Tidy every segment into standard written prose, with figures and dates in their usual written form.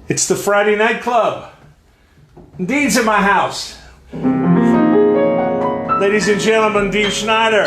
It's the Friday Night Club. Dean's in my house. Ladies and gentlemen, Dean Schneider.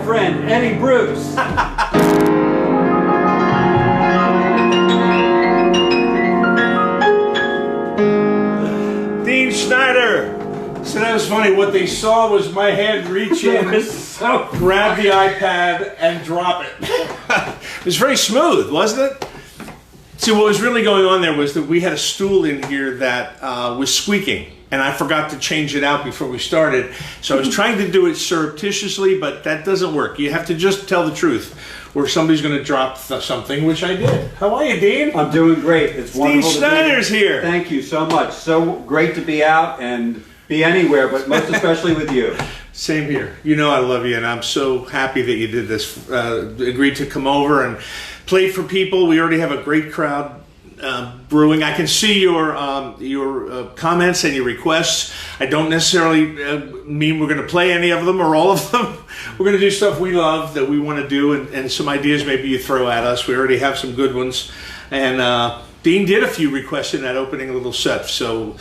Friend, Eddie Bruce. Dean Schneider. So that was funny. What they saw was my hand reach in, grab the iPad, and drop it. It was very smooth, wasn't it? See, what was really going on there was that we had a stool in here that was squeaking. And I forgot to change it out before we started. So I was trying to do it surreptitiously, but that doesn't work. You have to just tell the truth, or somebody's going to drop something, which I did. How are you, Dean? I'm doing great. It's wonderful. Dean Schneider's here. Thank you so much. So great to be out and be anywhere, but most especially with you. Same here. You know I love you, and I'm so happy that you did this. Agreed to come over and play for people. We already have a great crowd brewing. I can see your comments and your requests. I don't necessarily mean we're going to play any of them or all of them. We're going to do stuff we love that we want to do, and some ideas maybe you throw at us. We already have some good ones. And Dean did a few requests in that opening little set, so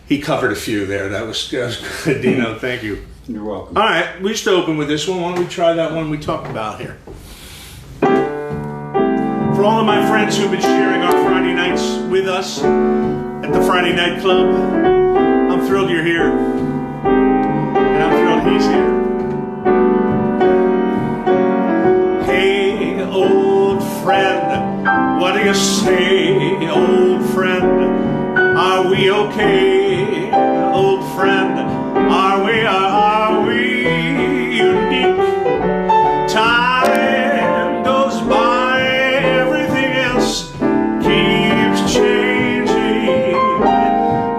he covered a few there. That was good, Dino. Thank you. You're welcome. All right, we used to open with this one. Why don't we try that one we talked about here? For all of my friends who've been sharing our Friday nights with us at the Friday Night Club, I'm thrilled you're here. And I'm thrilled he's here. Hey, old friend, what do you say, old friend? Are we okay, old friend? Are we unique? Time goes by, everything else keeps changing.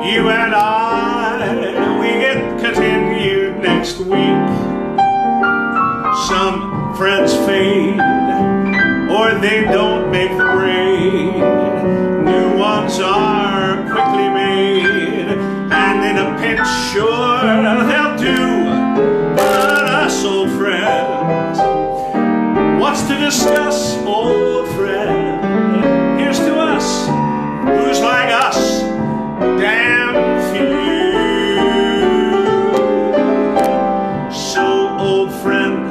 You and I, we get continued next week. Some friends fade, or they don't make the grade. New ones are quickly made, and in a pinch, sure, they'll do. But us, old friends, what's to discuss, old friend? Here's to us, who's like us, damn few. So, old friend,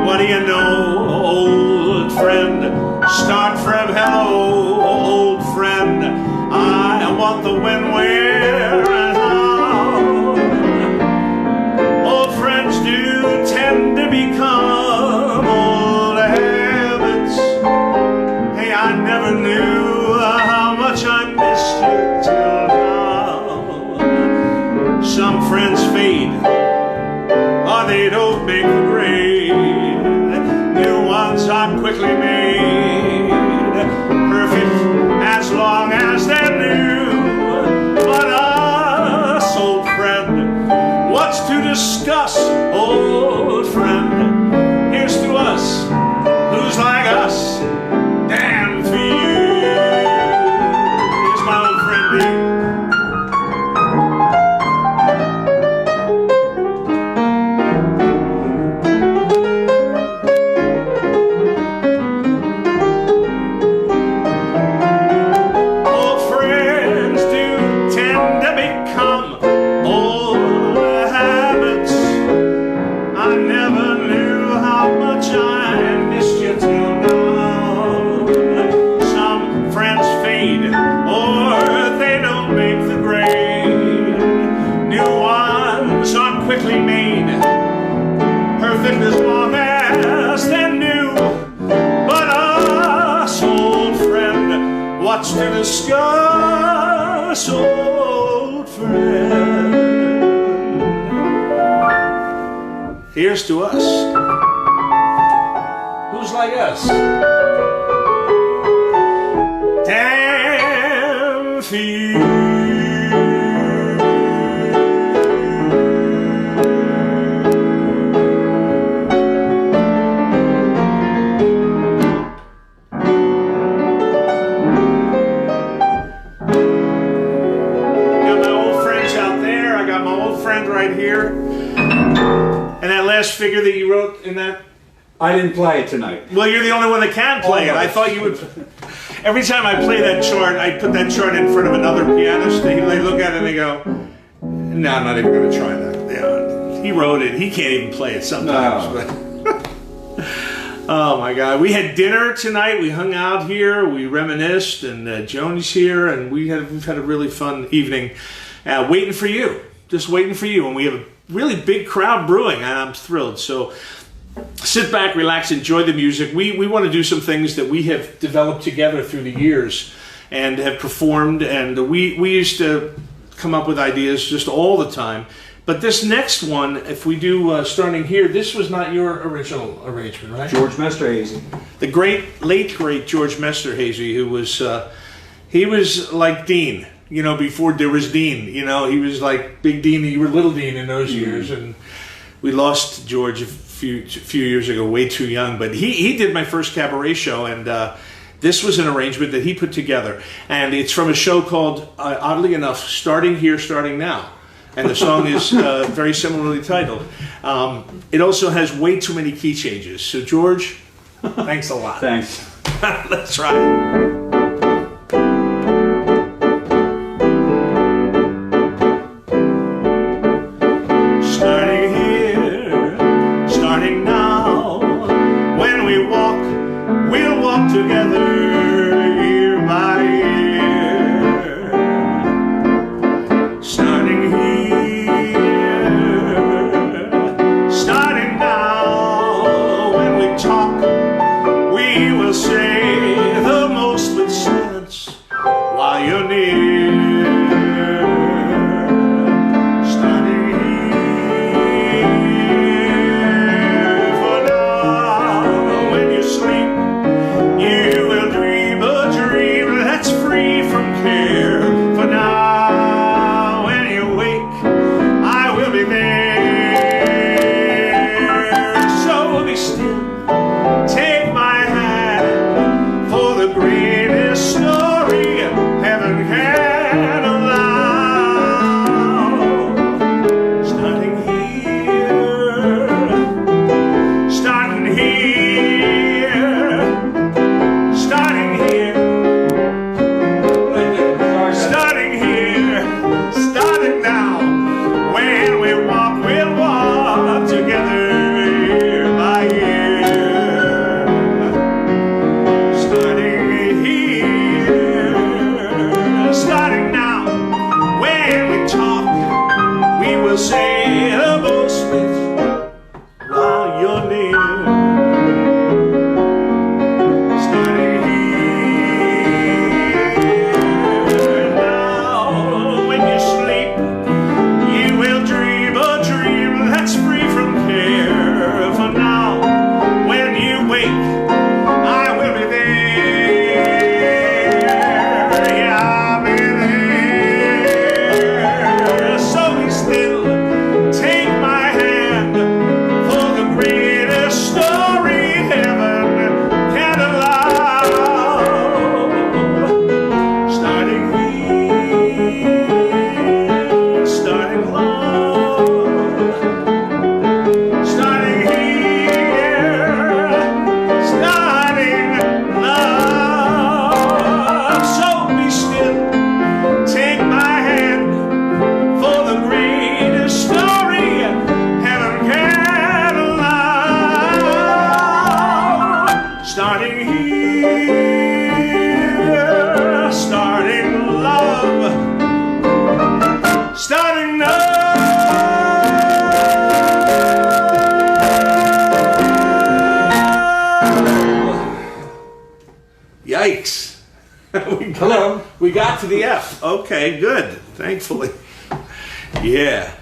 what do you know, old friend? Start from hello, old friend. I want the when, where, and how. Old friends do tend to become old habits. Hey, I never knew how much I missed you till now. Some friends fade, or they don't make the grade. New ones are quickly made, perfect as long as they're new. But us, old friend, what's to discuss, old friend? Here's to us, who's like us, damn few. Here's my old friend Dean. Quickly made, perfect as long as they're new. But us, old friend, what's to discuss, old friend? Here's to us, who's like us, damn few. Right here, and that last figure that you wrote in that. I didn't play it tonight. Well, you're the only one that can play it. I thought you would. Every time I play that chart, I put that chart in front of another pianist. They look at it and they go, "No, I'm not even going to try that." Yeah, he wrote it. He can't even play it sometimes. No. But oh my God, we had dinner tonight. We hung out here. We reminisced, and Joni's here, and we've had a really fun evening, waiting for you. Just waiting for you, and we have a really big crowd brewing, and I'm thrilled. So sit back, relax, enjoy the music. We want to do some things that we have developed together through the years and have performed, and we used to come up with ideas just all the time. But this next one, if we do starting here, this was not your original arrangement, right? George Mesterhazy. The late great George Mesterhazy, who was he was like Dean. You know, before there was Dean, you know, he was like Big Dean, you were Little Dean in those years, and we lost George a few years ago, way too young, but he did my first cabaret show, and this was an arrangement that he put together, and it's from a show called, oddly enough, Starting Here, Starting Now, and the song is very similarly titled. It also has way too many key changes, so George, thanks a lot. Thanks. Let's try it. Together year by year, starting here, starting now. When we talk, we will say starting here, starting love, starting now. Yikes. Hello. We got to the F. Okay, good. Thankfully. Yeah.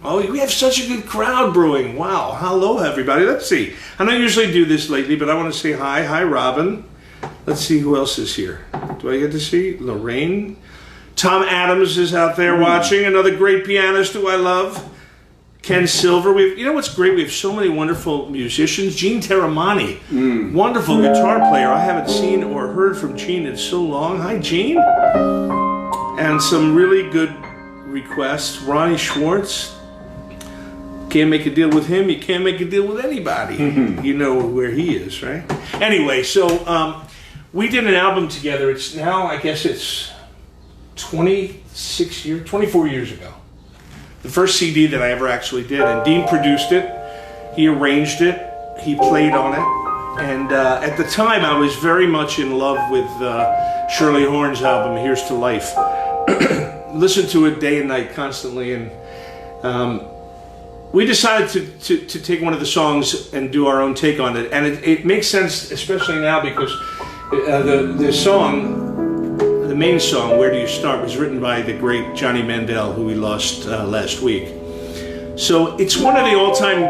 Oh, we have such a good crowd brewing. Wow. Hello, everybody. Let's see. I don't usually do this lately, but I want to say hi. Hi, Robin. Let's see who else is here. Do I get to see? Lorraine. Tom Adams is out there watching. Another great pianist who I love. Ken Silver. You know what's great? We have so many wonderful musicians. Gene Terramani, wonderful guitar player. I haven't seen or heard from Gene in so long. Hi, Gene. And some really good requests. Ronnie Schwartz. Can't make a deal with him. You can't make a deal with anybody. You know where he is, right? Anyway, so we did an album together. It's now, I guess it's 24 years ago. The first CD that I ever actually did, and Dean produced it, he arranged it, he played on it, and at the time I was very much in love with Shirley Horn's album, Here's to Life. Listened to it day and night constantly, and we decided to take one of the songs and do our own take on it, and it makes sense, especially now, because the song, the main song, Where Do You Start, was written by the great Johnny Mandel, who we lost last week. So it's one of the all-time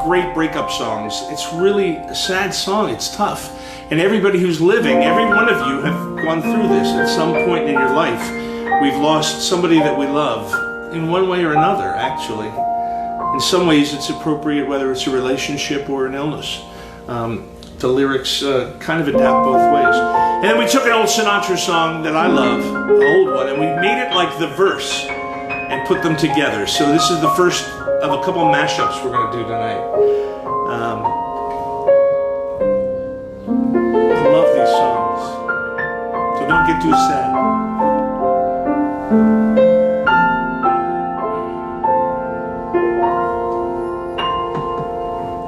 great breakup songs. It's really a sad song. It's tough. And everybody who's living, every one of you have gone through this at some point in your life. We've lost somebody that we love in one way or another, actually. In some ways it's appropriate, whether it's a relationship or an illness. The lyrics kind of adapt both ways. And then we took an old Sinatra song that I love, an old one, and we made it like the verse and put them together. So this is the first of a couple mashups we're going to do tonight. I love these songs, so don't get too sad.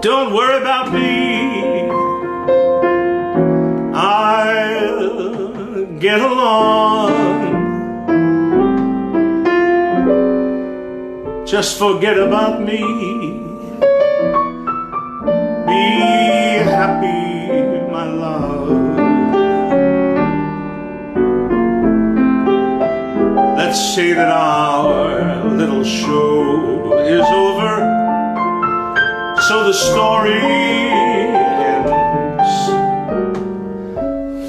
Don't worry about me, I'll get along. Just forget about me, be happy, my love. Let's say that our little show is over, so the story ends.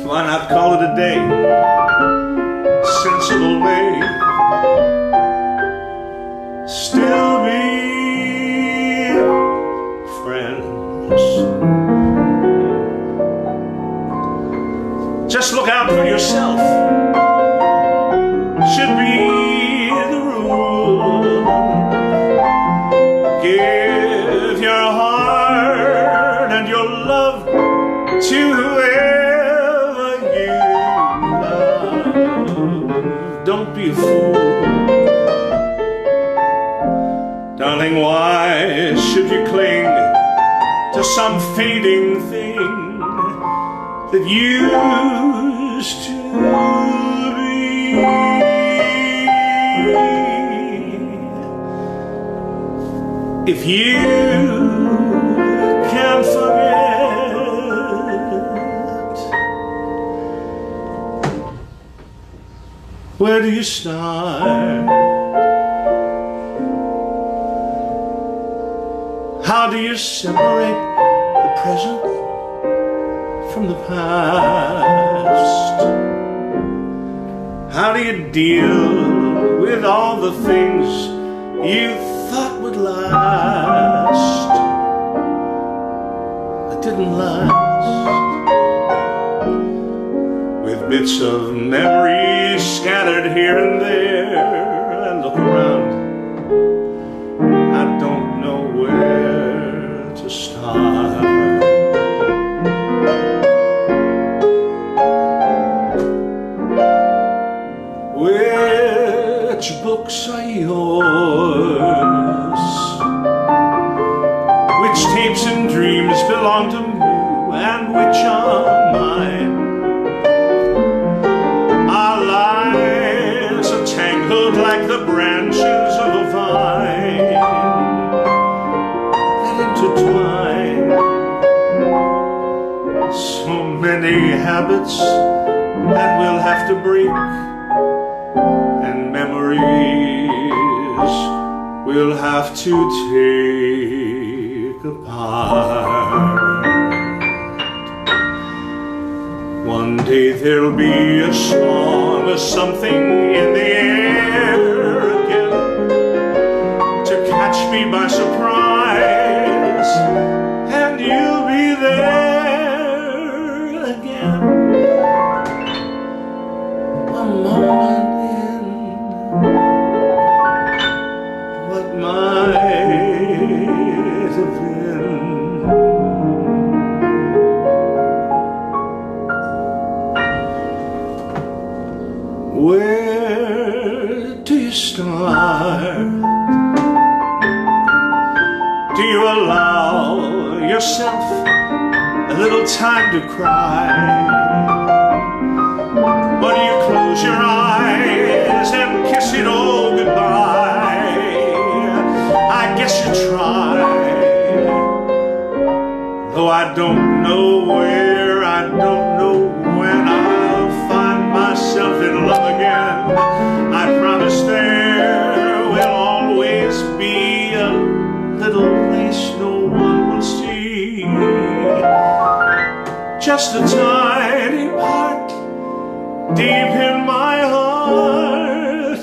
Why not call it a day? Sensible way. Still be friends. Just look out for yourself. Should be the rule. Give your heart and your love to whoever you love. Don't be a fool. Darling, why should you cling to some fading thing that used to be? If you can't forget, where do you start? How do you separate the present from the past? How do you deal with all the things you thought would last, but didn't last? With bits of memory scattered here and there, I look around, I don't know where to start. Which books are yours? Which tapes and dreams belong to you and which are mine. Our lives are tangled like the branches of a vine that intertwine. So many habits that we'll have to break, and memories we'll have to take apart. One day there'll be a song or something in the air again to catch me by surprise, and you'll be there again. A moment in what might have been. Where do you start? Do you allow yourself a little time to cry? Or do you close your eyes and kiss it all goodbye? I guess you try, though I don't know where, I don't know when I'll find myself in love again. I promise there will always be a little place no one will see, just a tiny part deep in my heart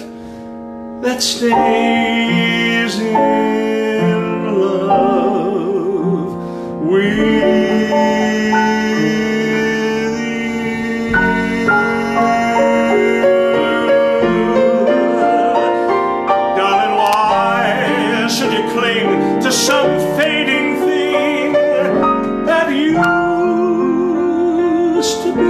that stays in love with you. Darling, why should you cling to some fading thing that used to be?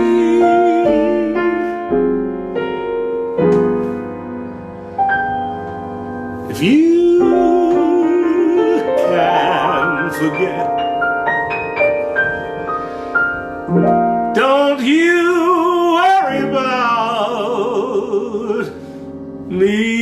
If you can forget, don't you worry about me.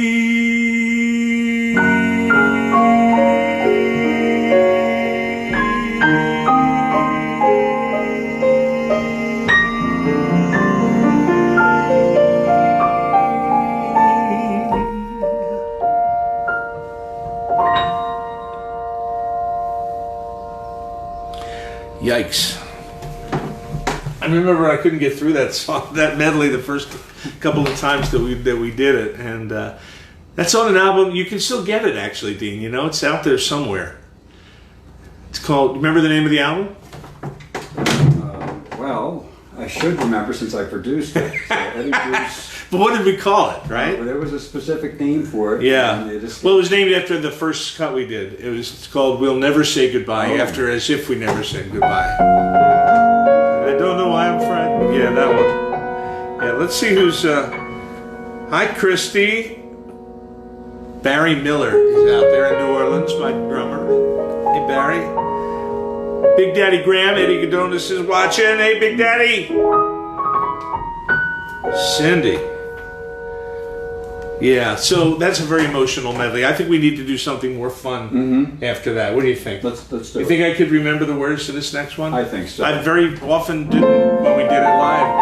Yikes. I remember I couldn't get through that song, that medley, the first couple of times that we did it, and that's on an album. You can still get it, actually, Dean. You know, it's out there somewhere. It's called. Remember the name of the album? Well, I should remember since I produced it. So Eddie Bruce. But what did we call it, right? There was a specific name for it. Yeah. Well, it was named after the first cut we did. It's called "We'll Never Say Goodbye," after "As If We Never Said Goodbye." I don't know why I'm frightened. Yeah, that one. Yeah, let's see who's. Hi, Christy. Barry Miller is out there in New Orleans, my drummer. Hey, Barry. Big Daddy Graham, Eddie Godonis is watching. Hey, Big Daddy. Cindy. Yeah, so that's a very emotional medley. I think we need to do something more fun after that. What do you think? Let's do it. You think I could remember the words to this next one? I think so. I very often didn't when we did it live.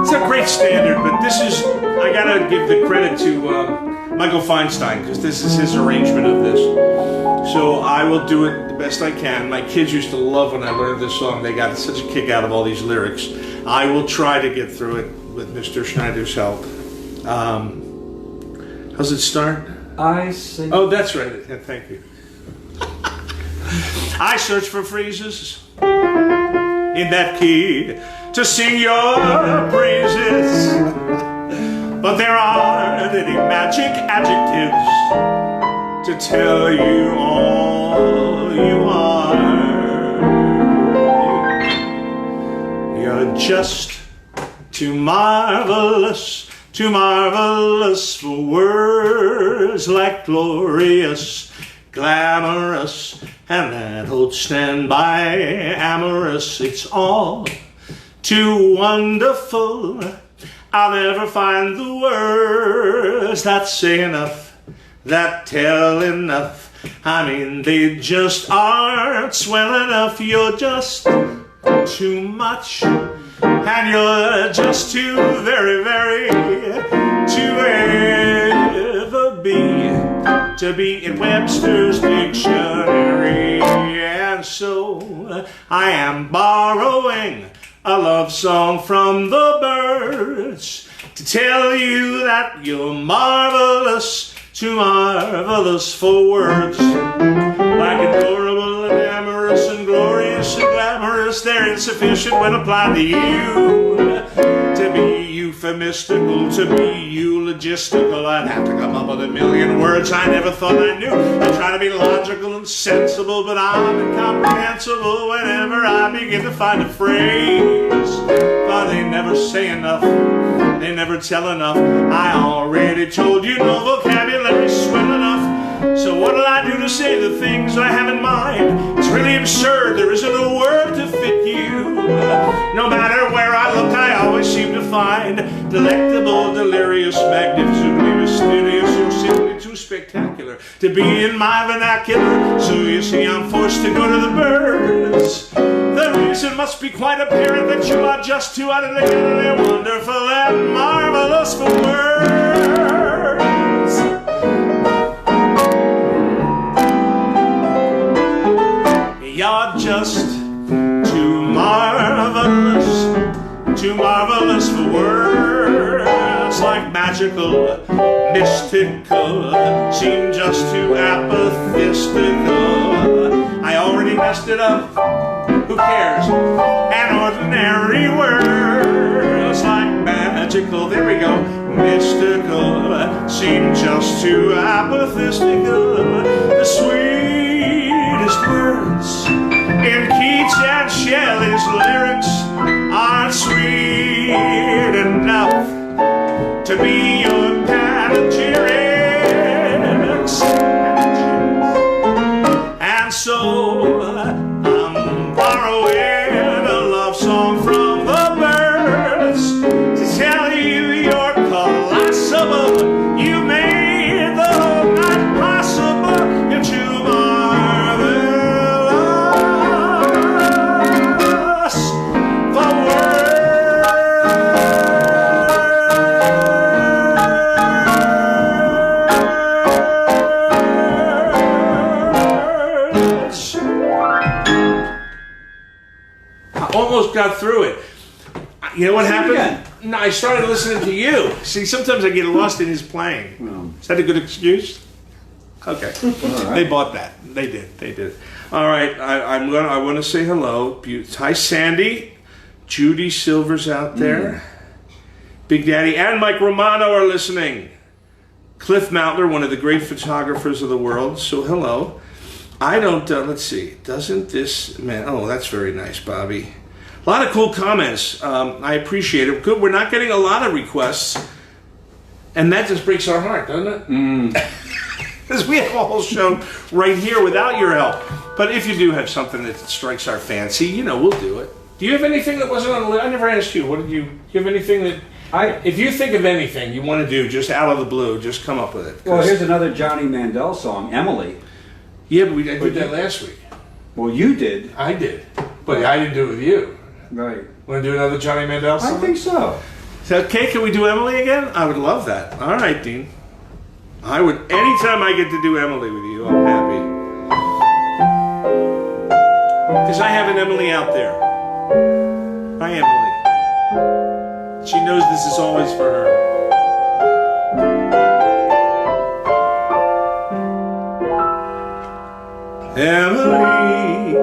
It's a great standard, but this is, I gotta give the credit to Michael Feinstein, because this is his arrangement of this. So I will do it the best I can. My kids used to love when I learned this song. They got such a kick out of all these lyrics. I will try to get through it with Mr. Schneider's help. How's it start? I sing. Oh, that's right. Yeah, thank you. I search for phrases in that key to sing your praises, but there aren't any magic adjectives to tell you all you are. You're just too marvelous for words like glorious. glamorous, and that old standby amorous. It's all too wonderful. I'll never find the words that say enough, that tell enough. I mean, they just aren't swell enough. You're just too much, and you're just too very, very to ever be, to be in Webster's dictionary. And so I am borrowing a love song from the birds to tell you that you're marvelous, too marvelous for words. Like adorable and amorous and glorious and glamorous, they're insufficient when applied to you. To be euphemistical, to be eulogistical, I'd have to come up with a million words I never thought I knew. I try to be logical and sensible, but I'm incomprehensible whenever I begin to find a phrase. But they never say enough, they never tell enough. I already told you no vocabulary swell enough. So what'll I do to say the things I have in mind? It's really absurd, there isn't a word to fit you. No matter where I look, I always seem to find delectable, delirious, magnificently mysterious, or simply too spectacular to be in my vernacular. So you see, I'm forced to go to the birds. The reason must be quite apparent that you are just too utterly wonderful and marvelous for words. You're just too marvelous for words. Like magical, mystical, seem just too apathistical. I already messed it up, who cares? An ordinary words like magical, there we go, mystical, seem just too apathistical. The sweetest words in Keats and Shelley's lyrics aren't sweet enough to be your panegyrics. And so I'm borrowing a love song from the birds to tell you you're colossal. You made the whole night possible. You're too marvelous for words. I almost got through it. You know what happened? No, I started listening to you. See, sometimes I get lost in his playing. Is that a good excuse? Okay. All right. They bought that. They did. All right. I want to say hello. Hi, Sandy. Judy Silver's out there. Big Daddy and Mike Romano are listening. Cliff Moutler, one of the great photographers of the world. So hello. I don't. Let's see. Doesn't this man? Oh, that's very nice, Bobby. A lot of cool comments. I appreciate it. Good. We're not getting a lot of requests, and that just breaks our heart, doesn't it? Because we have a whole show right here without your help. But if you do have something that strikes our fancy, you know, we'll do it. Do you have anything that wasn't on the list? I never asked you. What did you? Do you have anything that? If you think of anything you want to do, just out of the blue, just come up with it. Well, here's another Johnny Mandel song, Emily. Yeah, but I did that last week. Well, you did. I did, but I didn't do it with you. Right. Want to do another Johnny Mandel song? I think so. Is that okay? Can we do Emily again? I would love that. All right, Dean. I would. Anytime I get to do Emily with you, I'm happy. Because I have an Emily out there. Hi, Emily. She knows this is always for her. Emily,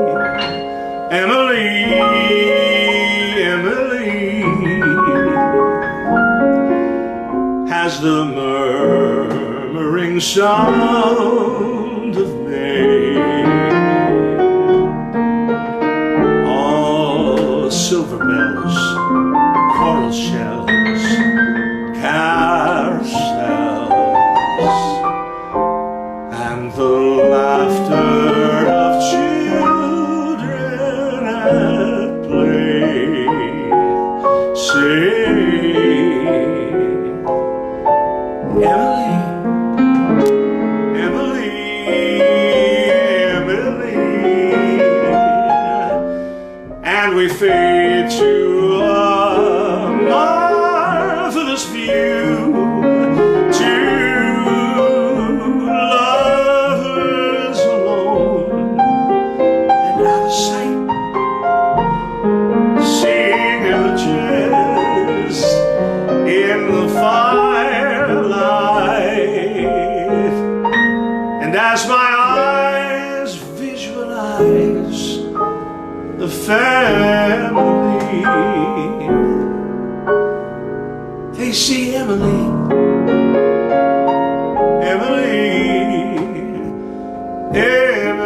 Emily, Emily has the murmuring sound of May. All silver bells, coral shells, carousels, and the laughter and we fade to a marvelous view. Two lovers alone and out of sight, seeing images in the firelight. And as my eyes visualize the family, they see Emily, Emily, Emily.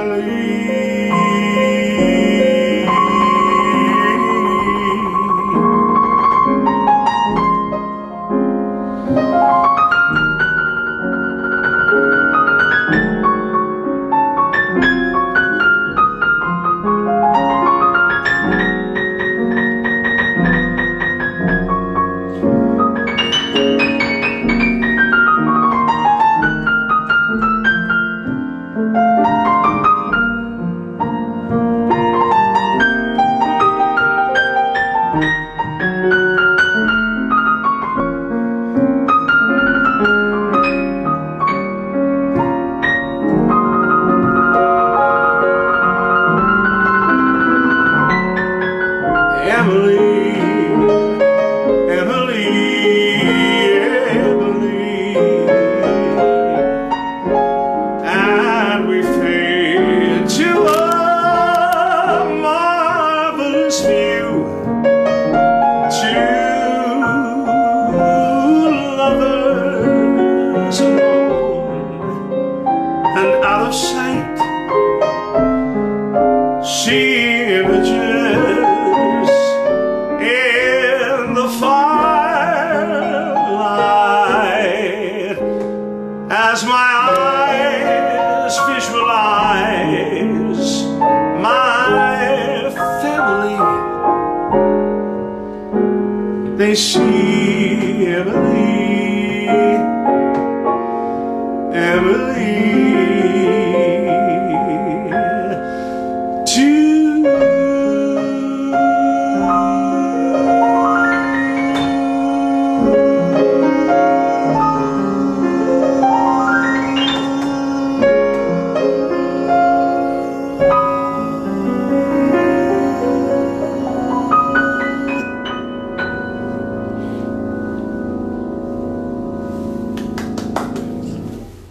Emily, Emily, Emily, and we fade to a marvelous view. Two lovers alone and out of sight, seeing images in the firelight. As my eyes visualize my family, they see Emily, Emily.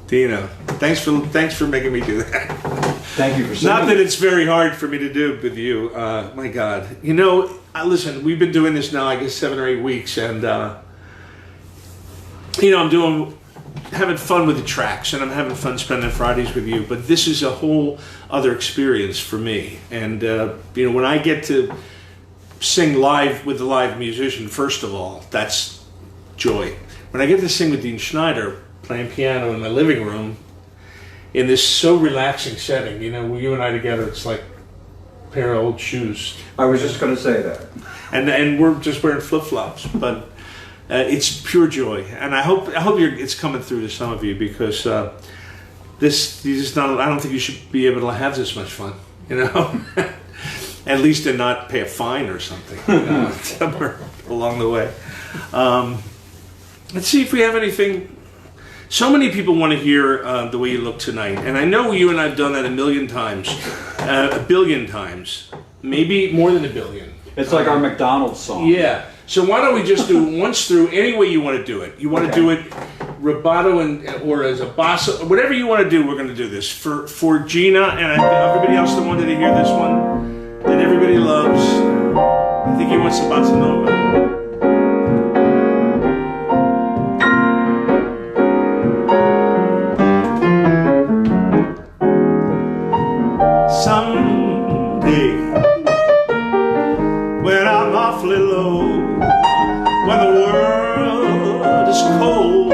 Dino, thanks for making me do that. Thank you for saying Not that it's very hard for me to do with you. My God, you know, listen, we've been doing this now, I guess 7 or 8 weeks, and you know, I'm having fun with the tracks, and I'm having fun spending Fridays with you. But this is a whole other experience for me, and you know, when I get to sing live with a live musician, first of all, that's joy. When I get to sing with Dean Schneider, playing piano in my living room in this so relaxing setting, you know, you and I together, it's like a pair of old shoes. I was just going to say that. And we're just wearing flip-flops, but it's pure joy. And I hope it's coming through to some of you, because this is not. I don't think you should be able to have this much fun, you know. At least and not pay a fine or something, you know, somewhere along the way. Let's see if we have anything. So many people want to hear the way you look tonight, and I know you and I have done that a million times, a billion times, maybe more than a billion. It's like our McDonald's song. Yeah. So why don't we just do once through any way you want to do it? You want to do it rubato or as a bossa, whatever you want to do. We're going to do this for Gina and everybody else that wanted to hear this one that everybody loves. I think he wants the bossa nova. Someday, when I'm awfully low, when the world is cold,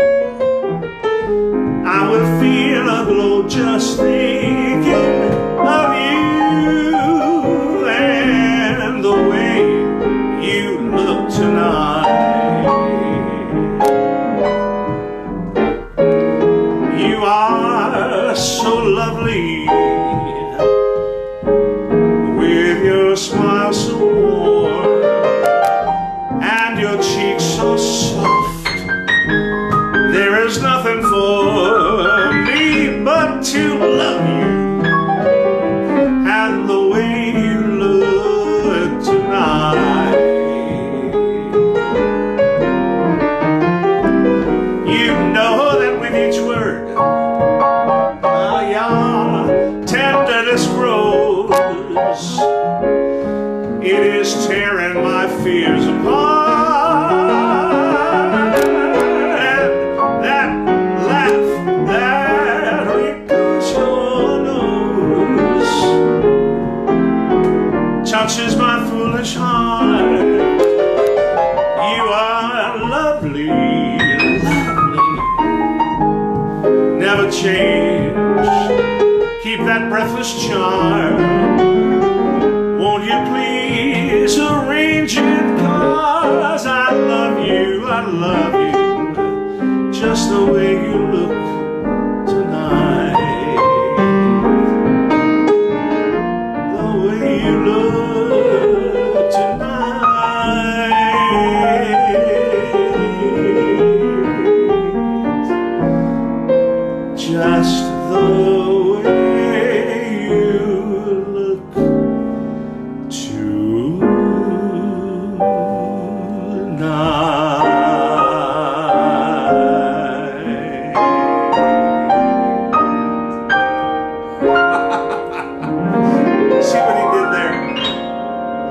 I will feel a glow just thinking of you and the way you look tonight. You are so lovely, with your smile so There's nothing for me but to love you, and the way you look tonight. You know that with each word, your tenderness grows. It is tearing my fears apart. And that laugh that wrinkles your nose touches my foolish heart. You are lovely, lovely, never change. Keep that breathless charm. Won't you please arrange it? 'Cause I love you, just the way you look tonight. The way you look tonight. Just the way you look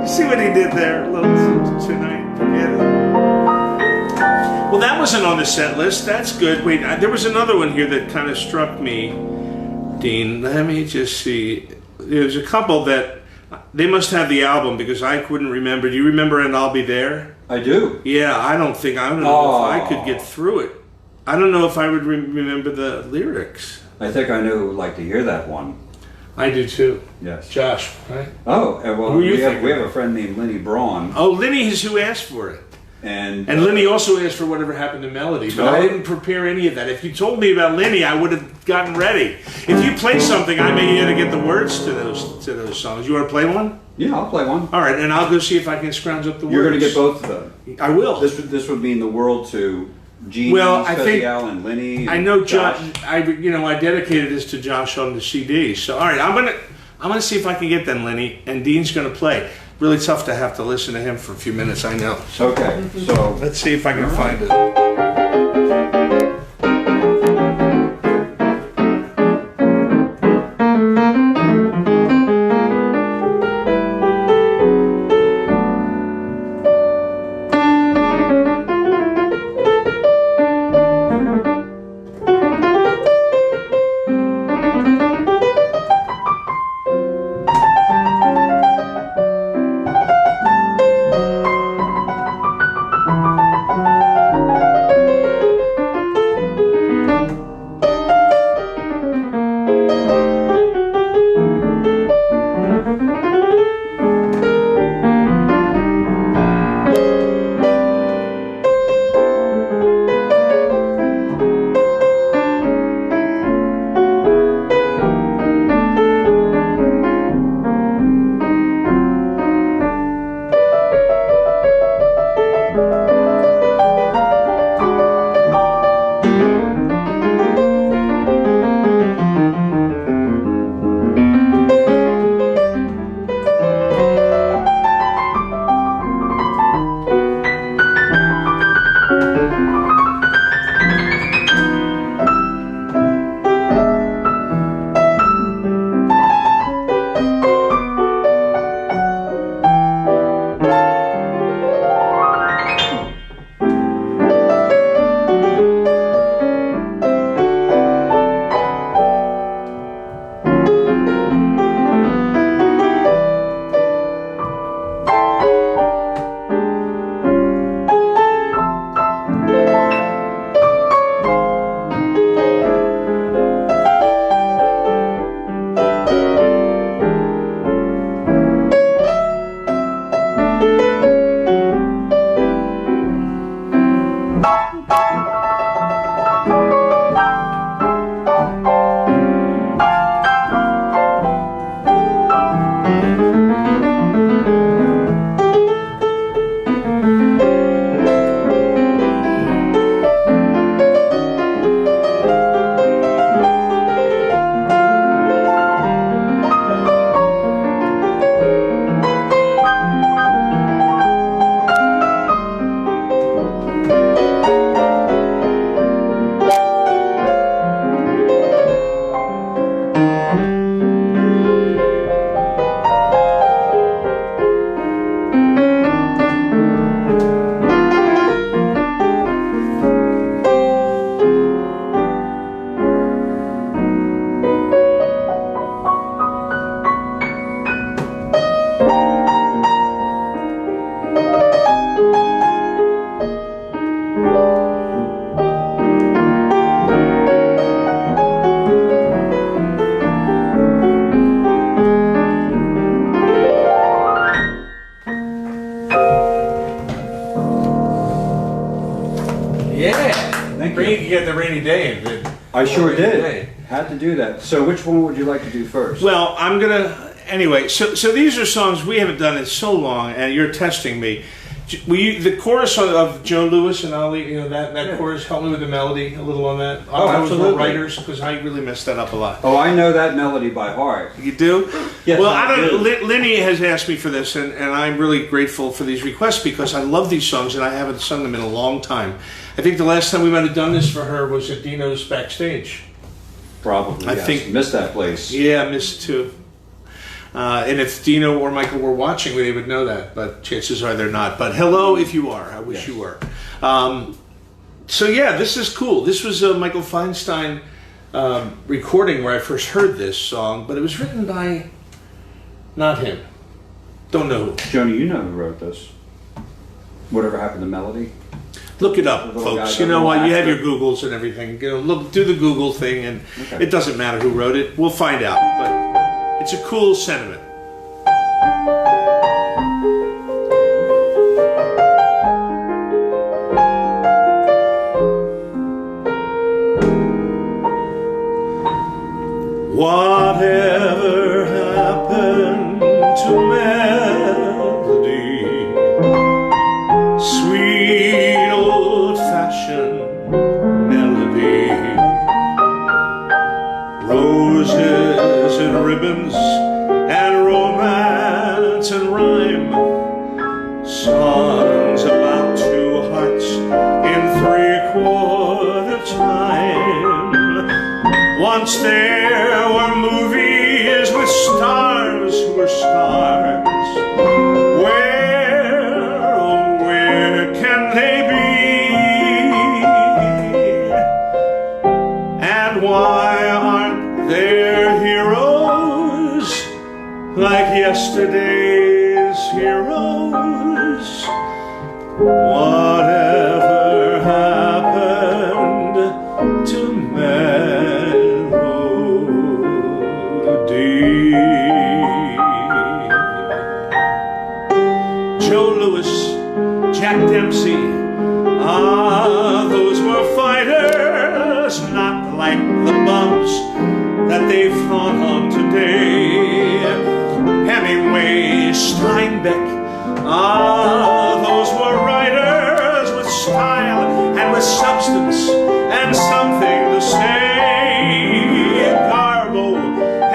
See what he did there? A little tonight. Forget it. Well, that wasn't on the set list. That's good. Wait, there was another one here that kind of struck me, Dean. Let me just see. There's a couple that they must have the album because I couldn't remember. Do you remember "And I'll Be There"? I do. Yeah, I don't know if I could get through it. I don't know if I would remember the lyrics. I think I knew who would like to hear that one. I do too. Yes. Josh, right? Oh, well, Who are you we have thinking? a friend named Lenny Braun. Oh, Lenny is who asked for it. And Lenny also asked for Whatever Happened to Melody, but I didn't prepare any of that. If you told me about Lenny, I would have gotten ready. If you play something, I may be able to get the words to those songs. You want to play one? Yeah, I'll play one. All right, and I'll go see if I can scrounge up the You're words. going to get both of them. I will. This would mean the world to Gene, Well, I think and Lenny. I know Josh. I dedicated this to Josh on the CD. So all right, I'm gonna see if I can get them, Lenny, and Dean's gonna play. Really tough to have to listen to him for a few minutes. I know. Okay, so Let's see if I can find it. Thank You you. get the rainy day and did. I sure Rainy did. day. Had to do that. So which one would you like to do first? Well, I'm gonna anyway. So these are songs we haven't done in so long, and you're testing me. The chorus of Joe Louis and Ali, you know that Yeah. chorus. Help me with the melody a little on that. Oh, I was absolutely. writers because I really messed that up a lot. Oh, I know that melody by heart. You do? Yes, well, I do. Lenny has asked me for this, and I'm really grateful for these requests because I love these songs and I haven't sung them in a long time. I think the last time we might have done this for her was at Dino's backstage. Probably. I yes. think- Missed that place. Yeah, I missed too. And if Dino or Michael were watching, they would know that, but chances are they're not. But hello if you are. I wish Yes. you were. So yeah, this is cool. This was a Michael Feinstein recording where I first heard this song, but it was written by not him. Don't know who. Joni, you know who wrote this. Whatever happened to Melody? Look it up, The little folks. guy, You the know little what? You have actor. your Googles and everything. You know, look, do the Google thing, and Okay. it doesn't matter who wrote it. We'll find out. But it's a cool sentiment. Whatever happened to melody? Sweet old-fashioned melody. Roses and ribbons and romance and rhyme. Songs about two hearts in three-quarter time. Once there were movies with stars who were stars. Where, oh where can they be? And why aren't there heroes like yesterday's heroes? Whatever happened to melody? Joe Louis, Jack Dempsey, those were fighters, not like the bums that they've fought on today. Hemingway, Steinbeck, those were writers with style and with substance and something to say. Garbo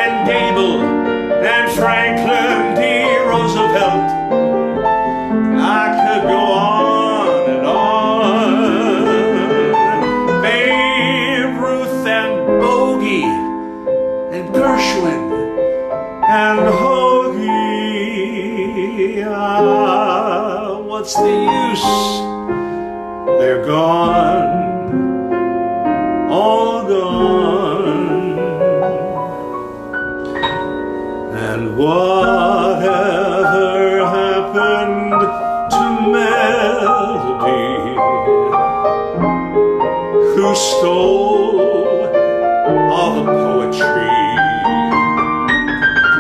and Gable and Franklin D. Roosevelt. I could go on and on. Babe Ruth and Bogey and Gershwin and Hoagie. What's the use? They're gone, all gone. And whatever happened to melody? Who stole all the poetry?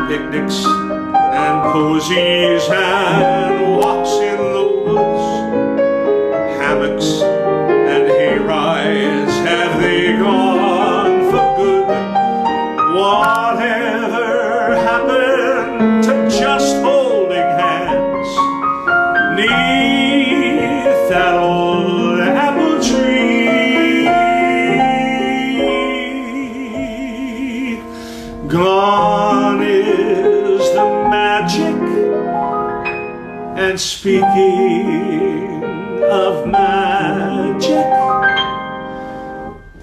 Picnics and posies and walks in the woods, hammocks and hayrides, have they gone for good? Whatever happened to just holding hands 'neath that old apple tree? Gone is the magic, and speaking of magic,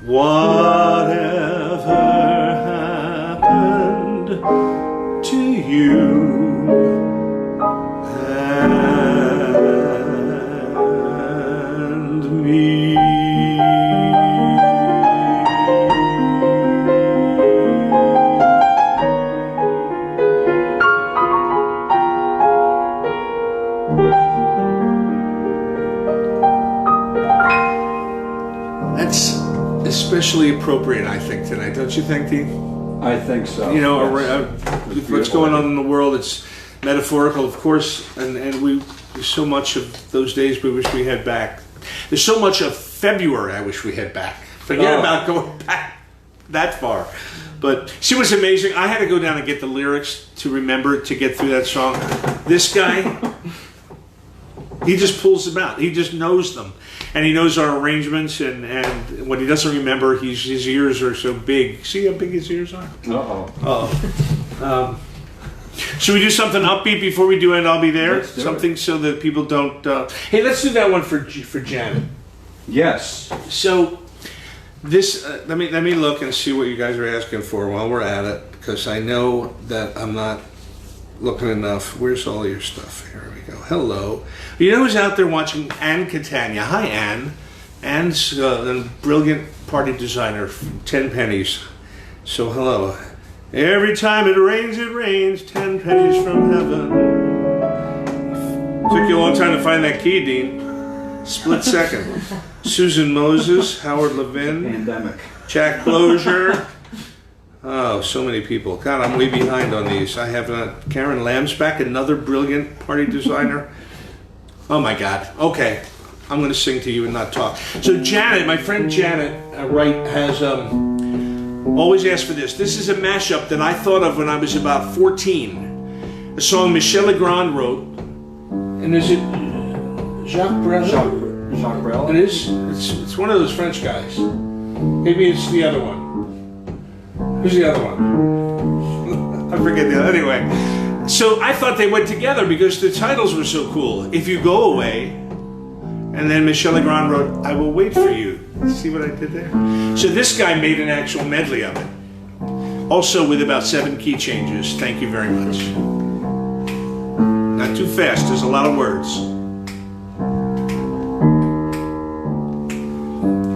whatever happened to you and me? That's especially appropriate, I think, tonight. Don't you think, Dean? I think so. You know, yes. with what's going on in the world, it's metaphorical, of course, and we so much of those days we wish we had back. There's so much of February I wish we had back. Forget Oh. about going back that far. But she was amazing. I had to go down and get the lyrics to remember to get through that song. This guy, he just pulls them out. He just knows them. And he knows our arrangements, and when he doesn't remember, his ears are so big. See how big his ears are? Should we do something upbeat before we do it? I'll be there. Let's do something it. so that people don't. Hey, let's do that one for Janet. Yes. So this, let me look and see what you guys are asking for while we're at it, because I know that I'm not looking enough. Where's all your stuff? Here we go. Hello. You know who's out there watching? Ann Catania. Hi, Ann. Ann's a brilliant party designer. 10 pennies. So hello. Every time it rains, 10 pennies from heaven. Took you a long time to find that key, Dean. Split second. Susan Moses, Howard Levin, Pandemic. Jack Blozier. Oh, so many people. God, I'm way behind on these. I have Karen Lambsback, another brilliant party designer. Oh my God. Okay, I'm going to sing to you and not talk. So Janet, my friend Janet Wright has always asked for this. This is a mashup that I thought of when I was about 14. A song Michel Legrand wrote. And is it Jacques Brel? Jacques Brel. It is? It's one of those French guys. Maybe it's the other one. Who's the other one? I forget the other. Anyway, so I thought they went together because the titles were so cool. If You Go Away, and then Michel Legrand wrote, I Will Wait For You. See what I did there? So this guy made an actual medley of it. Also with about 7 key changes. Thank you very much. Not too fast, there's a lot of words.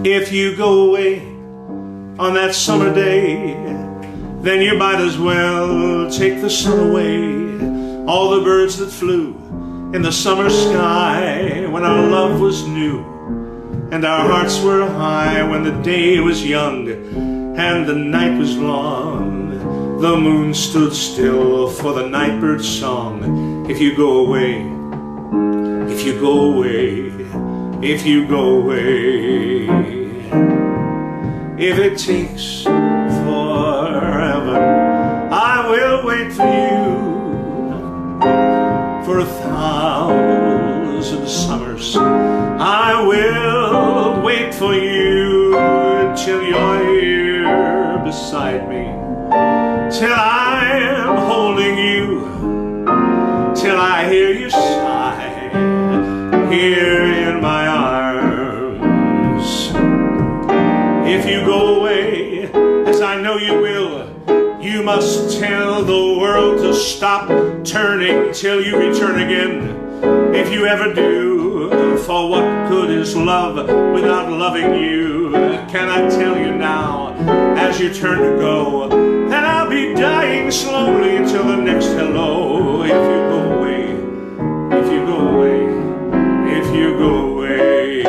If you go away on that summer day, then you might as well take the sun away. All the birds that flew in the summer sky when our love was new and our hearts were high, when the day was young and the night was long, the moon stood still for the nightbird's song. If you go away, if you go away, if you go away, if it takes forever, I will wait for you for 1,000 summers. I will wait for you till you're here beside me, till I'm holding you, till I hear you sigh here in my arms. If you go away, as I know you will, you must tell the world to stop turning till you return again. If you ever do, for what good is love without loving you? Can I tell you now, as you turn to go, that I'll be dying slowly until the next hello. If you go away, if you go away, if you go away.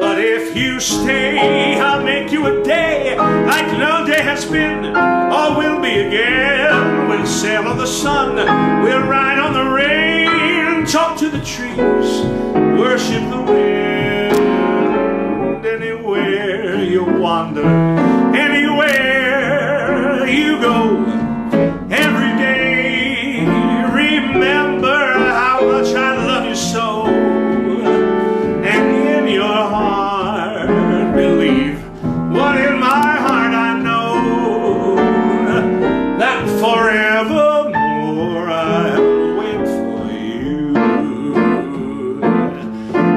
But if you stay, I'll make you a day like no day has been or will be again. We'll sail on the sun, we'll ride on the rain, talk to the trees, worship the wind. Anywhere you wander, anywhere you go, every day remember how much I love you so. And in your heart believe what in my heart I know, that forevermore I'll wait for you.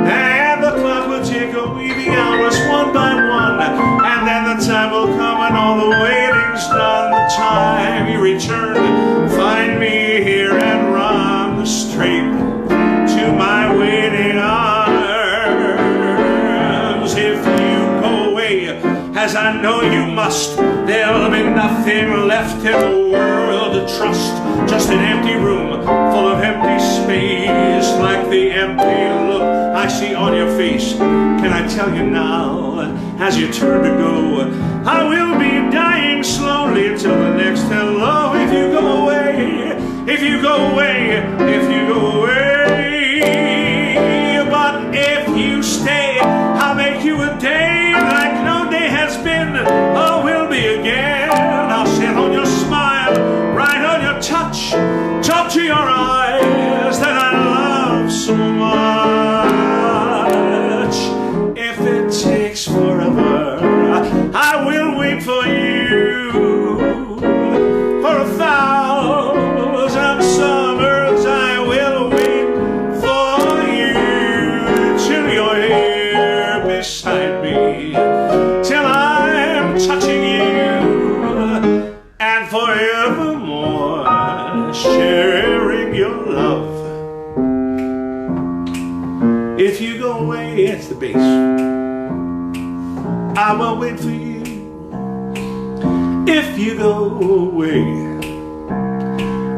And the clock will take away the hours one by one, and then the time will come when all the waiting's done. The time you return, find me here and run straight to my waiting arms. If you go away, as I know you must, there'll be nothing left in the world to trust. Just an empty room full of empty space, like the empty look I see on your face. Can I tell you now, as you turn to go, I will be dying slowly until the next hello. If you go away, if you go away, if you go away. But if you If you go away, it's the bass. I will wait for you. If you go away,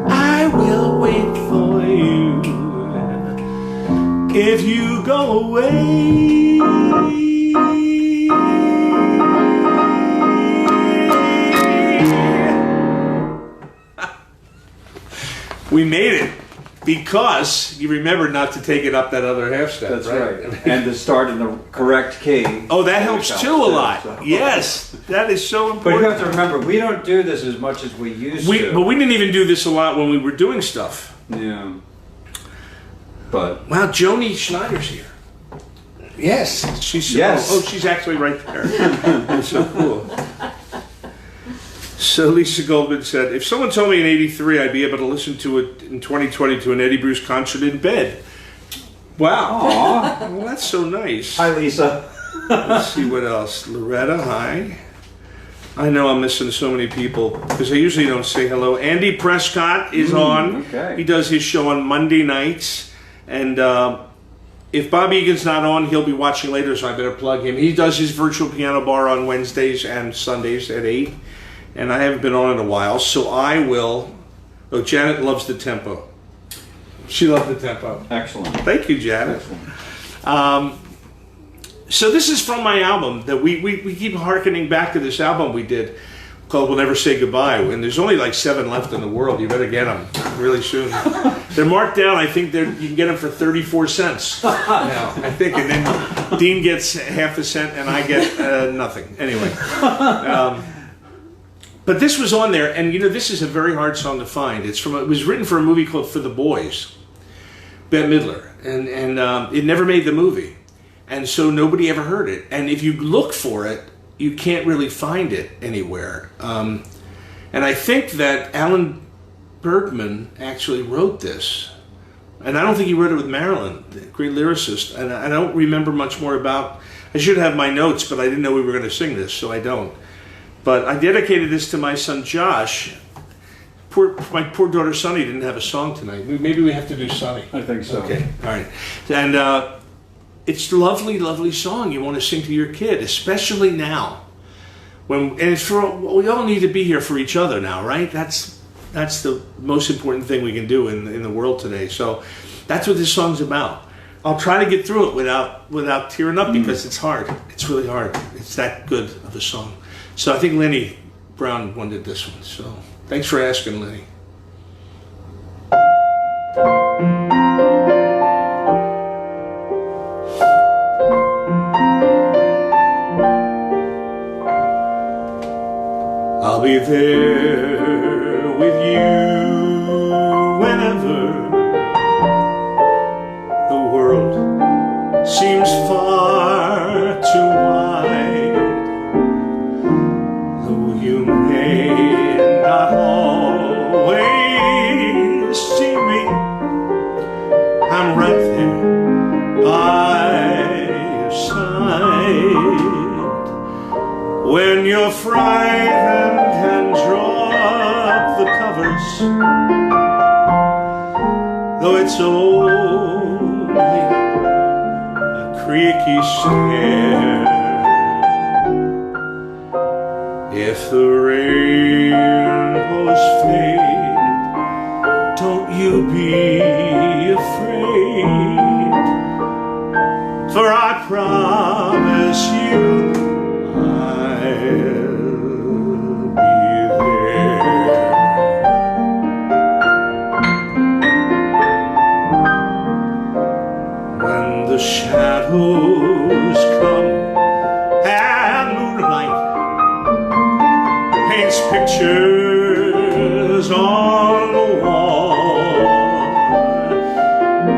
I will wait for you. If you go away, we made it because you remembered not to take it up that other half step. That's right. And to start in the correct key. Oh, that helps too a lot. So. Yes, that is so important. But you have to remember, we don't do this as much as we used to. But we didn't even do this a lot when we were doing stuff. Yeah. But wow, Dean Schneider's here. Yes, she's. Yes. Oh, she's actually right there. That's so cool. So Lisa Goldman said, if someone told me in '83 I'd be able to listen to it in 2020 to an Eddie Bruce concert in bed. Wow. Aww. Well, that's so nice. Hi, Lisa. Let's see what else. Loretta, hi. I know I'm missing so many people because I usually don't say hello. Andy Prescott is on. Okay. He does his show on Monday nights. And if Bob Egan's not on, he'll be watching later, so I better plug him. He does his virtual piano bar on Wednesdays and Sundays at 8. And I haven't been on in a while, so I will. Oh, Janet loves the tempo. She loved the tempo. Excellent. Thank you, Janet. Excellent. So this is from my album that we keep hearkening back to this album we did called We'll Never Say Goodbye. And there's only like 7 left in the world. You better get them really soon. They're marked down. I think you can get them for 34 cents now, I think. And then Dean gets half a cent and I get nothing. Anyway. But this was on there, and you know, this is a very hard song to find. It was written for a movie called For the Boys, Bette Midler, and it never made the movie, and so nobody ever heard it. And if you look for it, you can't really find it anywhere. And I think that Alan Bergman actually wrote this, and I don't think he wrote it with Marilyn, the great lyricist. And I don't remember much more about. I should have my notes, but I didn't know we were going to sing this, so I don't. But I dedicated this to my son Josh. My poor daughter Sunny didn't have a song tonight. Maybe we have to do Sunny. I think so. Okay, all right. And it's a lovely, lovely song you want to sing to your kid, especially now. And it's we all need to be here for each other now, right? That's the most important thing we can do in the world today. So that's what this song's about. I'll try to get through it without tearing up because it's hard. It's really hard. It's that good of a song. So I think Lenny Brown wanted this one. So thanks for asking, Lenny. I'll be there with you whenever the world seems far too wide. Though you may not always see me, I'm right there by your side. When you're frightened and drop the covers, though it's only a creaky stair. If the rainbows fade, don't you be afraid, for I promise you I'll be there. When the shadows come and moonlight paints pictures on the wall,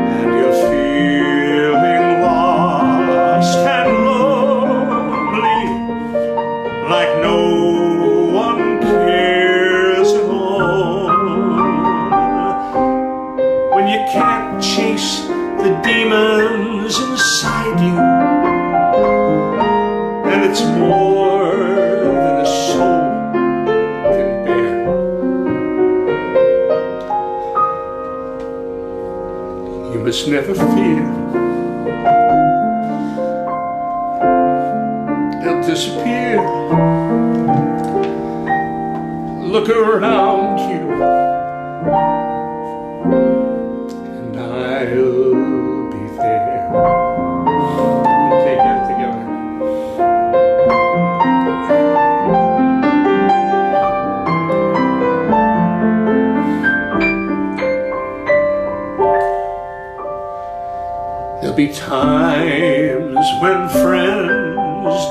and you're feeling lost and lonely, like no one cares at all. When you can't chase the demons inside you, and it's more than a soul can bear. You must never fear. disappear. Look around you, and I'll be there. We'll take it together. There'll be times when friends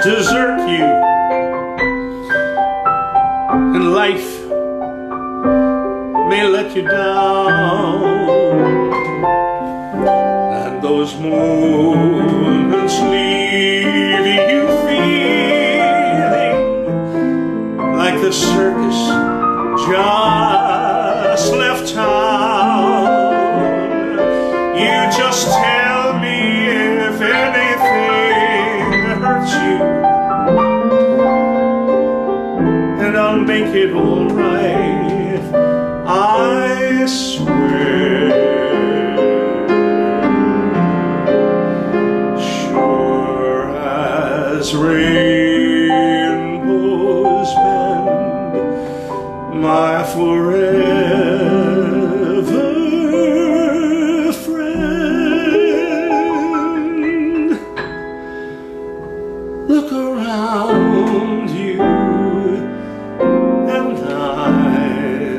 desert you, and life may let you down, and those moments leave you feeling like the circus just left town. You just tell me if anything hurts you, and I'll make it all right, I swear. Sure as rainbows bend, my forever friend. Look around you, and I'll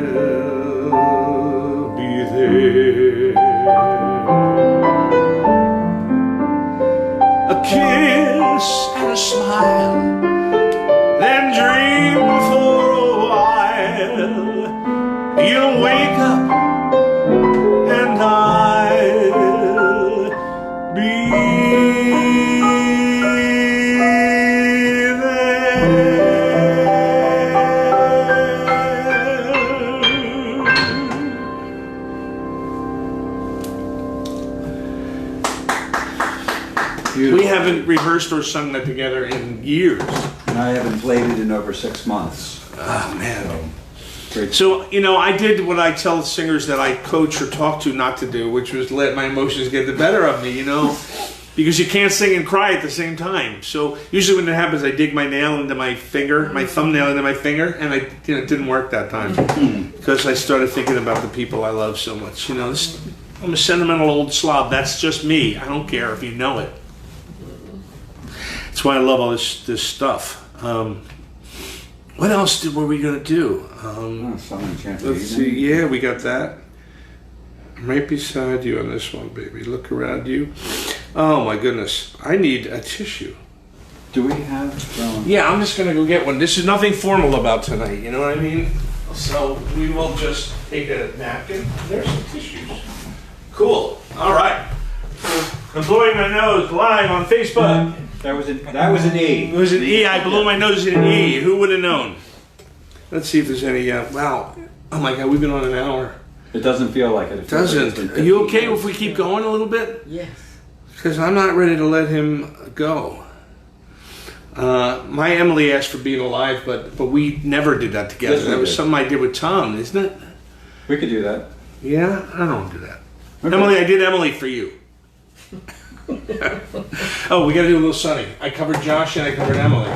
be there. A kiss and a smile, then dream for a while. You'll wake up and I'll be Beautiful. We haven't rehearsed or sung that together in years. And I haven't played it in over 6 months. Oh, man. Great. So, you know, I did what I tell singers that I coach or talk to not to do, which was let my emotions get the better of me, you know? Because you can't sing and cry at the same time. So usually when it happens, I dig my nail into my finger, my thumbnail into my finger, and it didn't work that time. Because I started thinking about the people I love so much. You know, I'm a sentimental old slob. That's just me. I don't care if you know it. That's why I love all this stuff. What else were we going to do? Let's see. Yeah, we got that. I'm right beside you on this one, baby. Look around you. Oh, my goodness. I need a tissue. Do we have... Yeah, I'm just going to go get one. This is nothing formal about tonight, you know what I mean? So we will just take a napkin. There's some tissues. Cool. All right. I'm blowing my nose live on Facebook. That was an E. It was an E. I blew my nose in an E. Who would have known? Let's see if there's any... wow. Oh, my God. We've been on an hour. It doesn't feel like it. It doesn't. Are you okay if we keep going a little bit? Yes. Because I'm not ready to let him go. My Emily asked for being alive, but we never did that together. Yes, we that was did. something I did with Tom, isn't it? We could do that. Yeah, I don't do that. Okay. Emily, I did Emily for you. Oh, we got to do a little Sunny. I covered Josh and I covered Emily.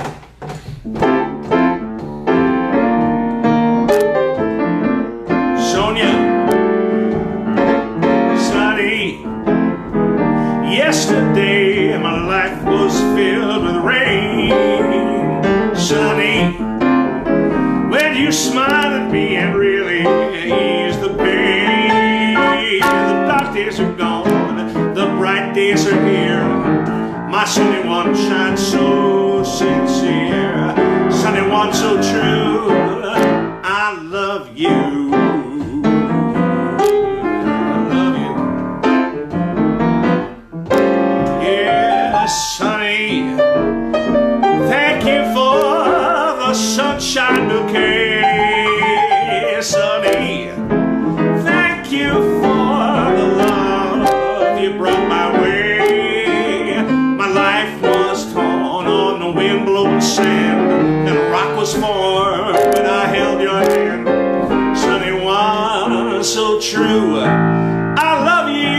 Sonia. Sunny. Yesterday my life was filled with rain. Sunny, when you smile at me and really ease the pain. The dark days are gone, the bright days are here. My sunny one shines so sincere, sunny one so true. I love you. Sunny, thank you for the sunshine bouquet. Sunny, thank you for the love you brought my way. My life was torn on the wind-blown sand, and a rock was formed when I held your hand. Sunny one, so true, I love you.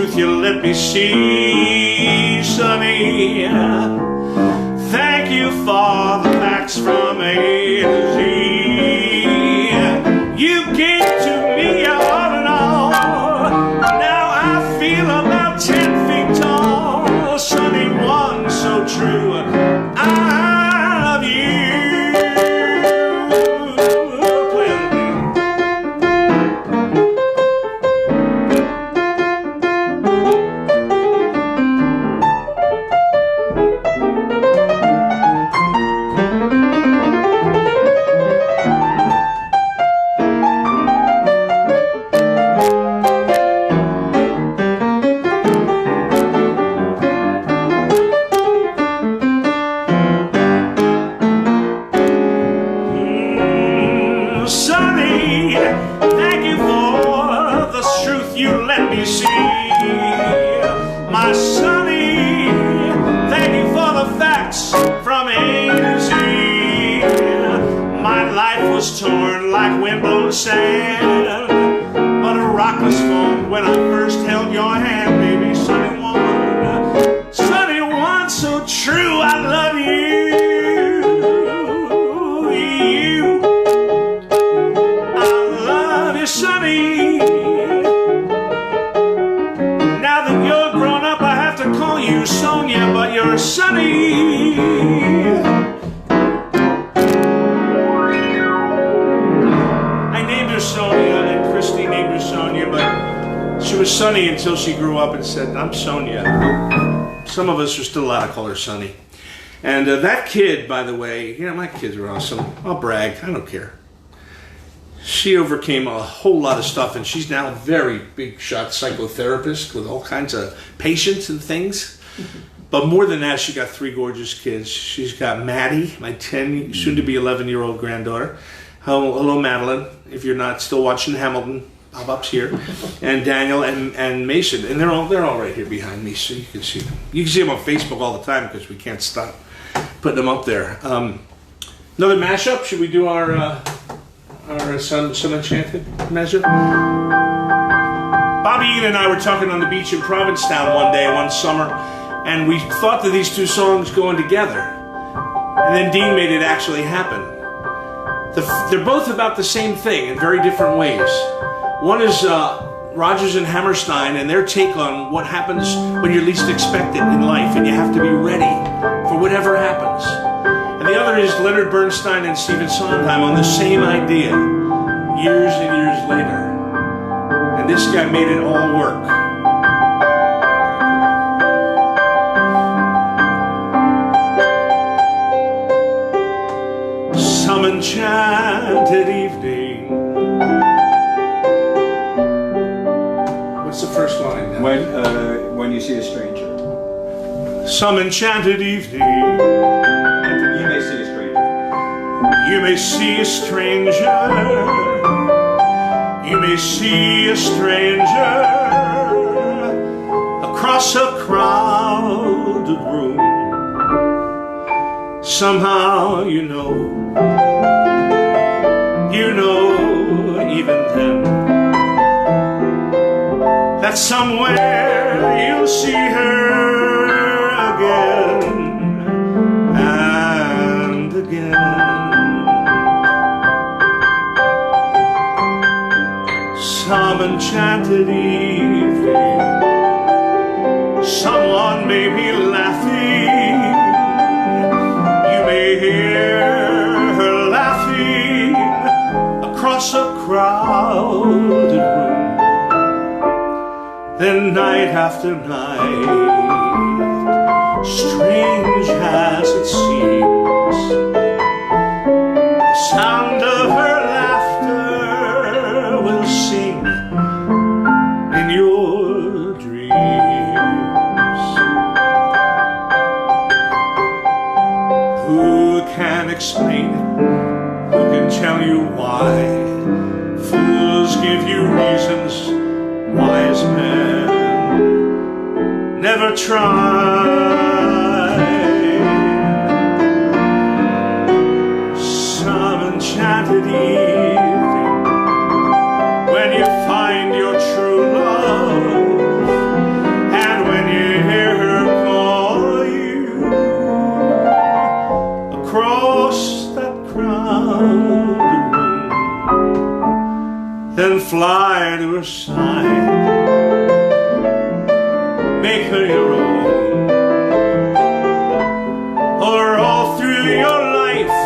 truth you let me see, Sonny. Thank you for the facts from A to Z. You gave to me all in all. Now I feel about 10 feet tall. Sonny, one so true. I love you. Sonny, thank you for the truth you let me see. My Sonny, thank you for the facts from A to Z. My life was torn like windblown sand, but a rock was formed when I first held your hand, baby. Sonny one so true, I love you. Sonny, now that you're grown up, I have to call you Sonia, but you're Sonny. I named her Sonia, and Christy named her Sonia, but she was Sonny until she grew up and said, I'm Sonia. Some of us are still allowed to call her Sonny. And that kid, by the way, you know, my kids are awesome. I'll brag, I don't care. She overcame a whole lot of stuff, and she's now a very big shot psychotherapist with all kinds of patients and things. But more than that, she got 3 gorgeous kids. She's got Maddie, my 10, soon to be 11-year-old granddaughter. Hello, Madeline. If you're not still watching Hamilton, pop-ups here. And Daniel and Mason, and they're all right here behind me, so you can see them. You can see them on Facebook all the time because we can't stop putting them up there. Another mashup. Should we do our Sun Enchanted measure? Bobby Ian and I were talking on the beach in Provincetown one summer, and we thought that these 2 songs going together, and then Dean made it actually happen. They're both about the same thing in very different ways. One is Rodgers and Hammerstein and their take on what happens when you're least expected in life, and you have to be ready for whatever happens. And the other is Leonard Bernstein and Stephen Sondheim on the same idea, years and years later. And this guy made it all work. Some enchanted evening. What's the first line now? When you see a stranger. Some enchanted evening. You may see a stranger. You may see a stranger. You may see a stranger across a crowded room. Somehow you know even then, that somewhere you'll see her again and again. Some enchanted evening, someone may be laughing. You may hear her laughing across a crowded room. Then night after night, strange as it seems, the sound of her laughter will sing in your dreams. Who can explain it? Who can tell you why? Fools give you reasons, wise men never try. Some enchanted evening, when you find your true love, crowded room, then fly to her side, make her your own. Or all through your life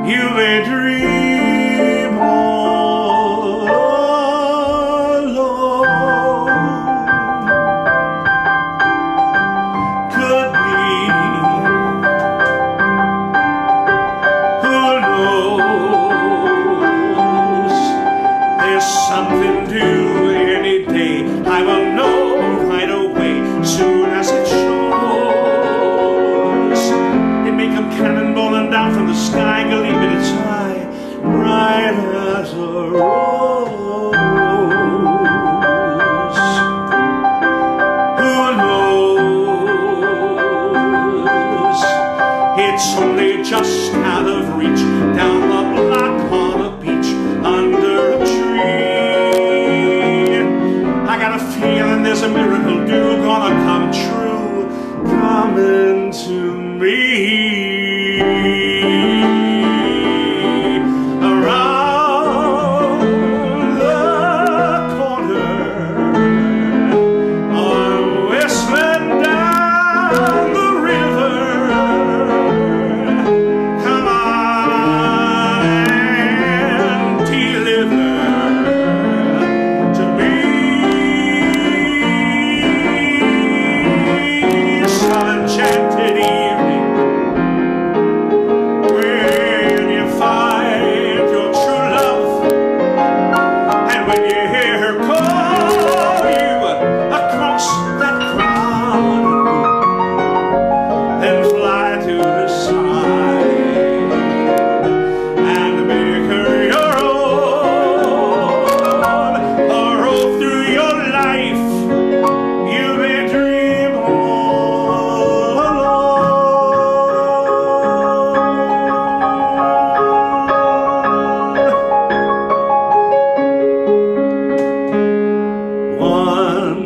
you may dream all alone. Could be, who knows? There's something due any day. I will know right away, soon as it shows. Cannonballing down from the sky, gleaming its high, bright as a rose. Who knows? It's only just out of reach, down the block on a beach, under a tree. I got a feeling there's a miracle due, gonna come true, coming to me. Around the corner, I'm whistling down the river. Come on and deliver to me some enchanted evening.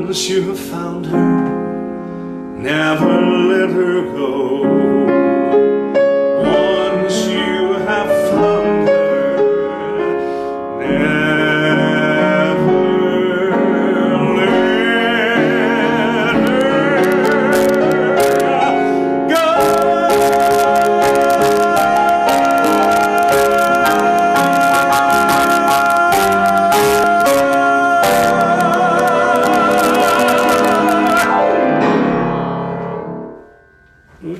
Once you have found her, never let her go. Once you have found her, never let her go.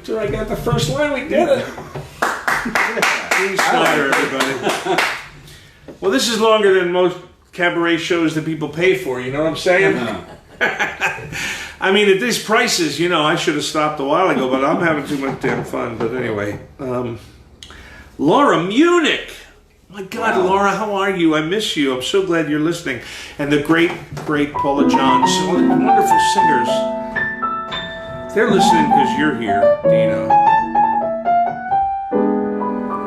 I got the first line, we did it. Dean Schneider, everybody. Well, this is longer than most cabaret shows that people pay for, you know what I'm saying? I mean, at these prices, you know, I should have stopped a while ago, but I'm having too much damn fun. But anyway, Laura Munich. My God, wow. Laura, how are you? I miss you. I'm so glad you're listening. And the great, great Paula Johns, all the wonderful singers. They're listening because you're here, Dina.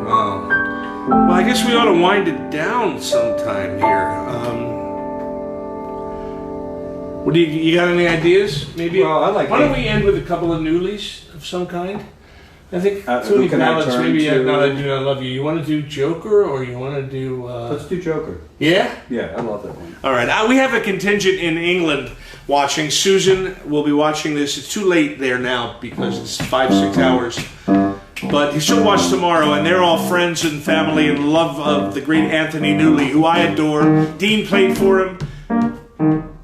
Wow. Well, I guess we ought to wind it down sometime here. What do you got any ideas? Maybe. Well, I like. Why don't we end with a couple of newlies of some kind? I think who many can ballads. Maybe to? Now That I Do Not Love You. You want to do Joker, or you want to do? Let's do Joker. Yeah. Yeah, I love that one. All right. We have a contingent in England watching. Susan will be watching this. It's too late there now because it's 5-6 hours. But she'll watch tomorrow, and they're all friends and family and love of the great Anthony Newley, who I adore. Dean played for him.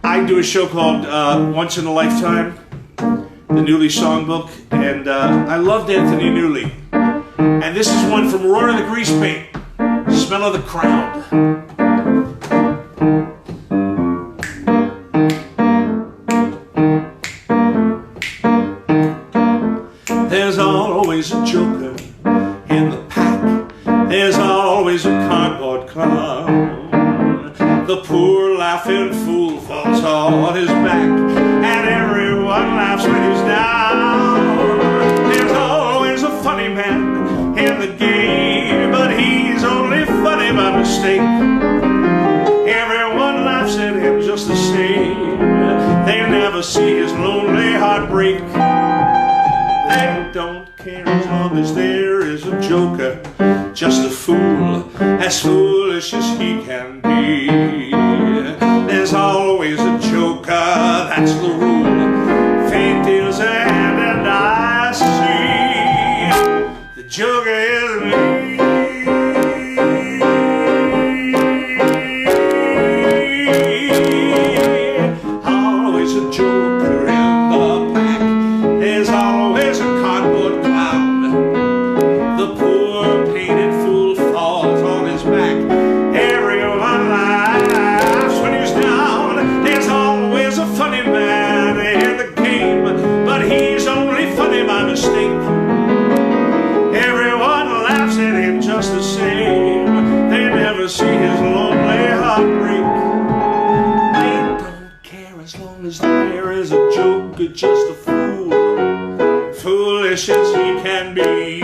I do a show called Once in a Lifetime, the Newley Songbook, and I loved Anthony Newley. And this is one from Roar of the Grease Paint, Smell of the Crowd. There's always a joker in the pack. There's always a cardboard clown. The poor laughing fool falls on his back, and everyone laughs when he's down. There's always a funny man in the game, but he's only funny by mistake. Everyone laughs at him just the same. They never see his lonely heart break. They don't care as long as there is a joker just a fool, as foolish as he can be. There's always a joker, that's the rule. Fate deals a hand and I see the joker is me. Always a joker in the pack. There's always a cardboard clown. The poor painted fool falls on his back. Everyone laughs when he's down. There's always a funny man in the game, but he's only funny by mistake. Everyone laughs at him just the same. They never see his lonely heart break. They don't care as long as there is a joker, just a fool, foolish as he can be.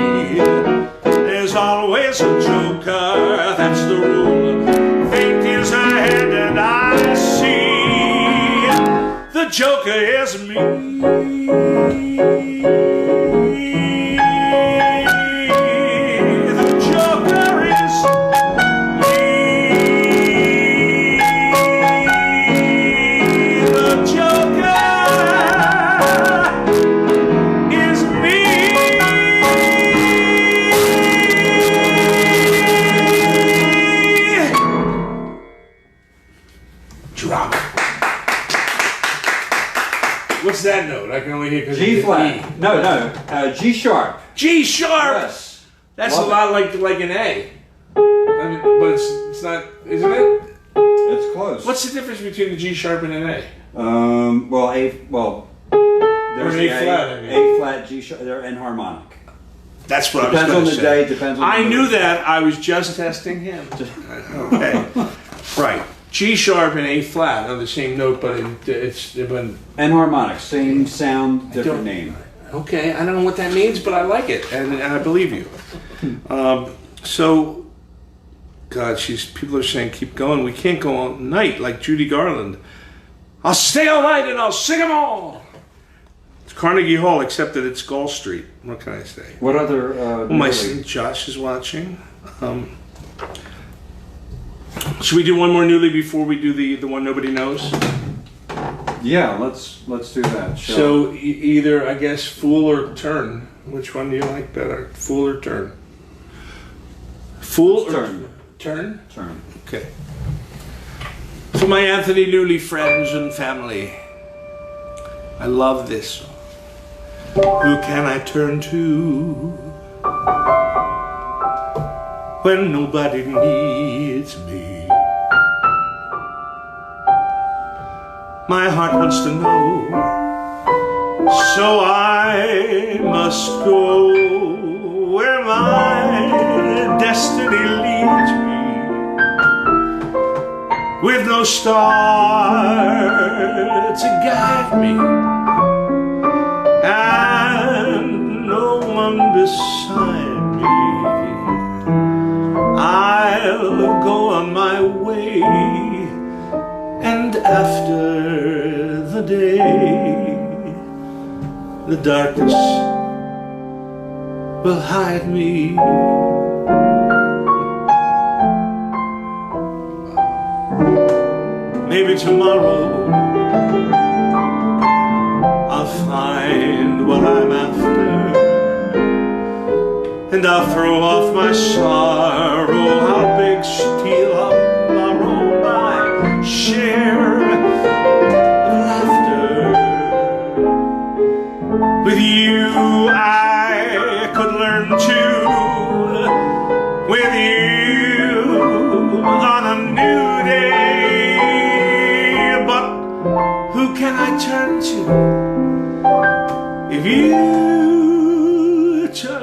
There's always a joker, that's the rule. Fate is ahead and I see the joker is me. The joker is me. The joker is me. Drop. What's that note? I can only hear because G flat. No, G sharp. G sharp. Yes. That's Love a lot like an A. I mean, but it's not, isn't it? It's close. What's the difference between the G sharp and an A? There's Or an A flat, I mean. A flat, G sharp. They're enharmonic. That's what Depends I on was the going to say. day. Depends on. I the knew mood. that. I was just testing him. Okay. Right. G sharp and A flat on the same note, but it's Enharmonic, same sound, different name. okay. I don't know what that means, but I like it, and I believe you. So, God, people are saying keep going. We can't go all night like Judy Garland. I'll stay all night and I'll sing them all. It's Carnegie Hall, except that it's Gall Street. What can I say? What other? Well, my son Josh is watching. Should we do one more newly before we do the one nobody knows? Yeah, let's do that. Sure. So either, I guess, fool or turn. Which one do you like better? Fool or turn? Fool or turn. Turn? Turn. Okay. For my Anthony Newley friends and family, I love this song. Who can I turn to when nobody needs me? My heart wants to know, so I must go where my destiny leads me. With no star to guide me, and no one beside me, I'll go on my way, and after the day, the darkness will hide me. Maybe tomorrow I'll find what I'm after, and I'll throw off my sorrow. I'll beg steel, I'll borrow my share of laughter. With you I could learn to, with you on a new day. Who can I turn to if you turn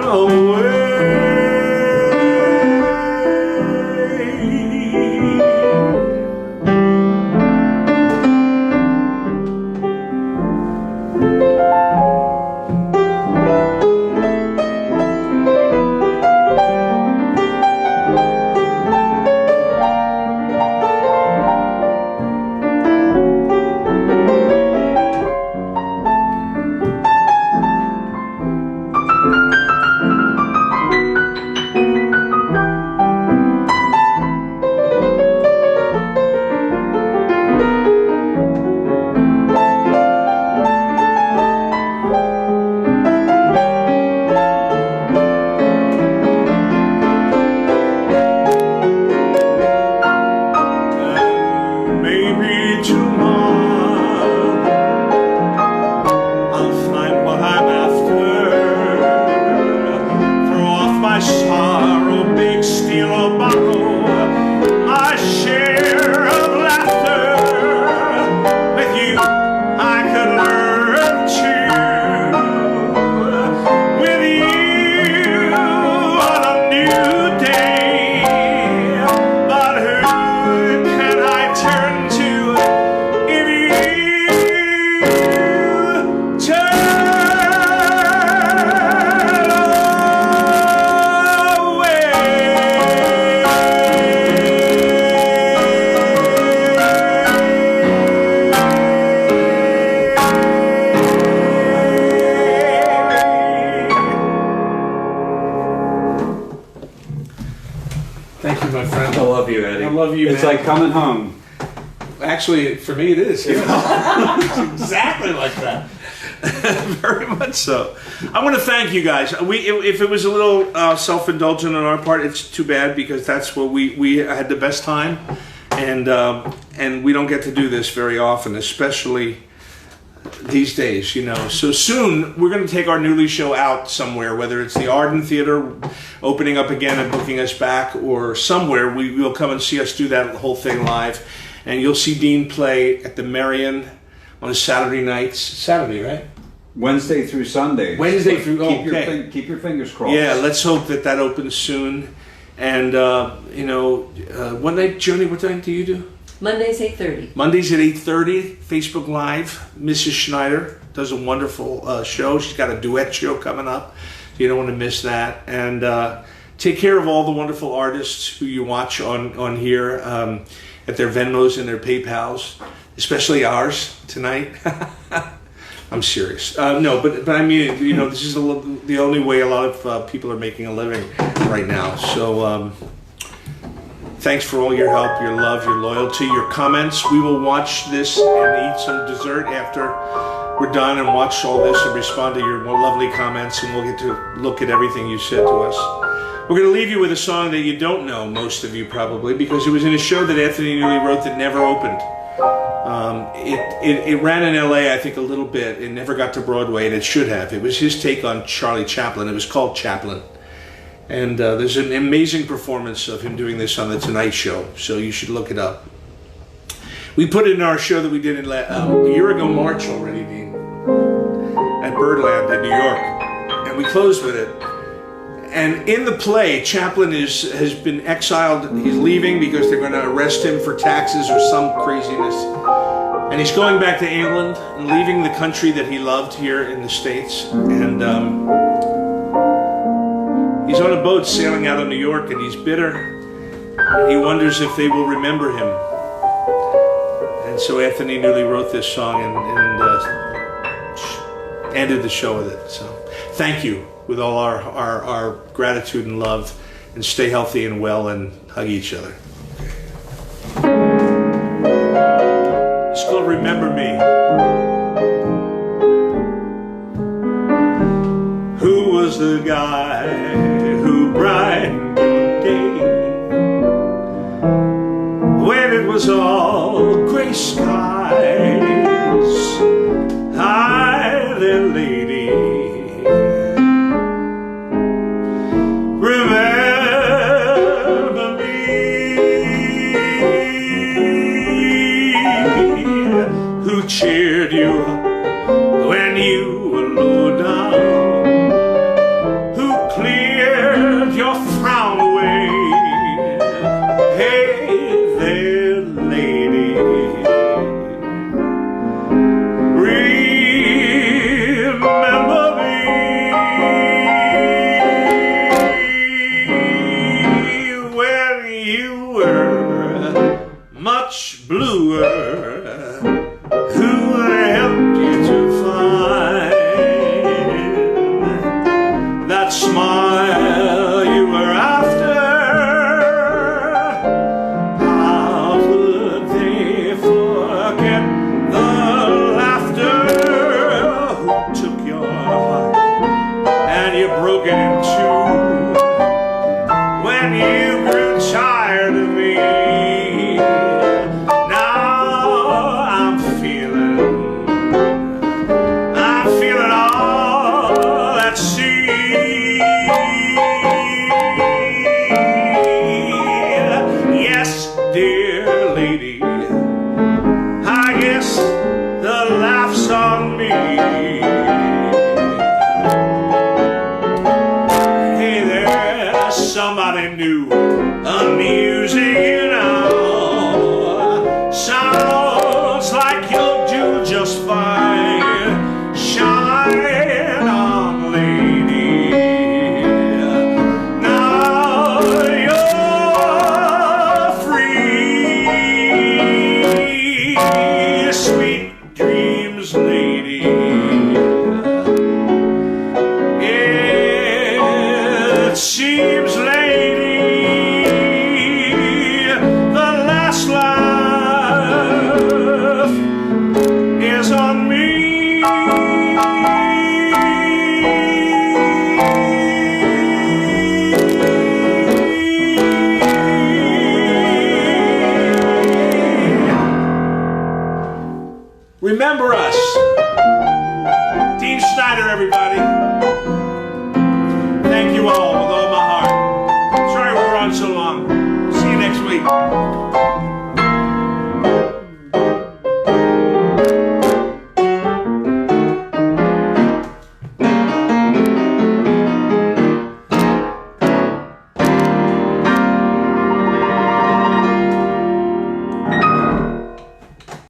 away? my sorrow, big steel or bottle, my share of laughter. With you I could learn to. With you on a new day. But who can I turn to if you turn away? Thank you, my friend. I love you, Eddie. I love you, It's man. like coming home. Actually, for me, it is. Yeah. It's exactly like that. Very much so. I want to thank you guys. If it was a little self-indulgent on our part, it's too bad because that's where we had the best time, and we don't get to do this very often, especially these days, you know. So soon we're going to take our Newly show out somewhere, whether it's the Arden Theater opening up again and booking us back, or somewhere will come and see us do that whole thing live. And you'll see Dean play at the Marion on a Saturday nights. Saturday, right? Wednesday through Sunday. Wednesday through. Keep your fingers crossed. Yeah, let's hope that opens soon. And one night, Joni, what time do you do? Mondays 8:30. Mondays at 8:30, Facebook Live. Mrs. Schneider does a wonderful show. She's got a duet show coming up. You don't want to miss that. And take care of all the wonderful artists who you watch on here at their Venmos and their PayPals, especially ours tonight. I'm serious. No, but I mean, you know, this is the only way a lot of people are making a living right now. So thanks for all your help, your love, your loyalty, your comments. We will watch this and eat some dessert after we're done and watch all this and respond to your more lovely comments, and we'll get to look at everything you said to us. We're going to leave you with a song that you don't know, most of you probably, because it was in a show that Anthony Newley wrote that never opened. It ran in LA, I think, a little bit. It never got to Broadway, and it should have. It was his take on Charlie Chaplin. It was called Chaplin. And there's an amazing performance of him doing this on The Tonight Show, so you should look it up. We put it in our show that we did a year ago, March already, Dean, at Birdland in New York. And we closed with it. And in the play, Chaplin has been exiled. He's leaving because they're going to arrest him for taxes or some craziness. And he's going back to England and leaving the country that he loved here in the States. And he's on a boat sailing out of New York, and he's bitter. And he wonders if they will remember him. And so Anthony Newley wrote this song and ended the show with it. So thank you, with all our gratitude and love, and stay healthy and well and hug each other. It's called Remember Me. Who was the guy who brightened the day when it was all gray skies? Hi there, lady. Remember me, who cheered you when you were low down, who cleared your frown away. Hey there, lady, remember me. Much bluer, who helped you to find that smile you were after? How could they forget the laughter? Who took your heart and you broke it in two when you grew tired of me? I'm feeling all at sea. new, amusing, you know. Sounds like you'll do just fine. Shine on, lady. Now you're free. Sweet dreams, lady. It seems, lady, the last laugh is on me. Remember us. Dean Schneider, everybody. Thank you all with all my heart. Sorry we were on so long. See you next week.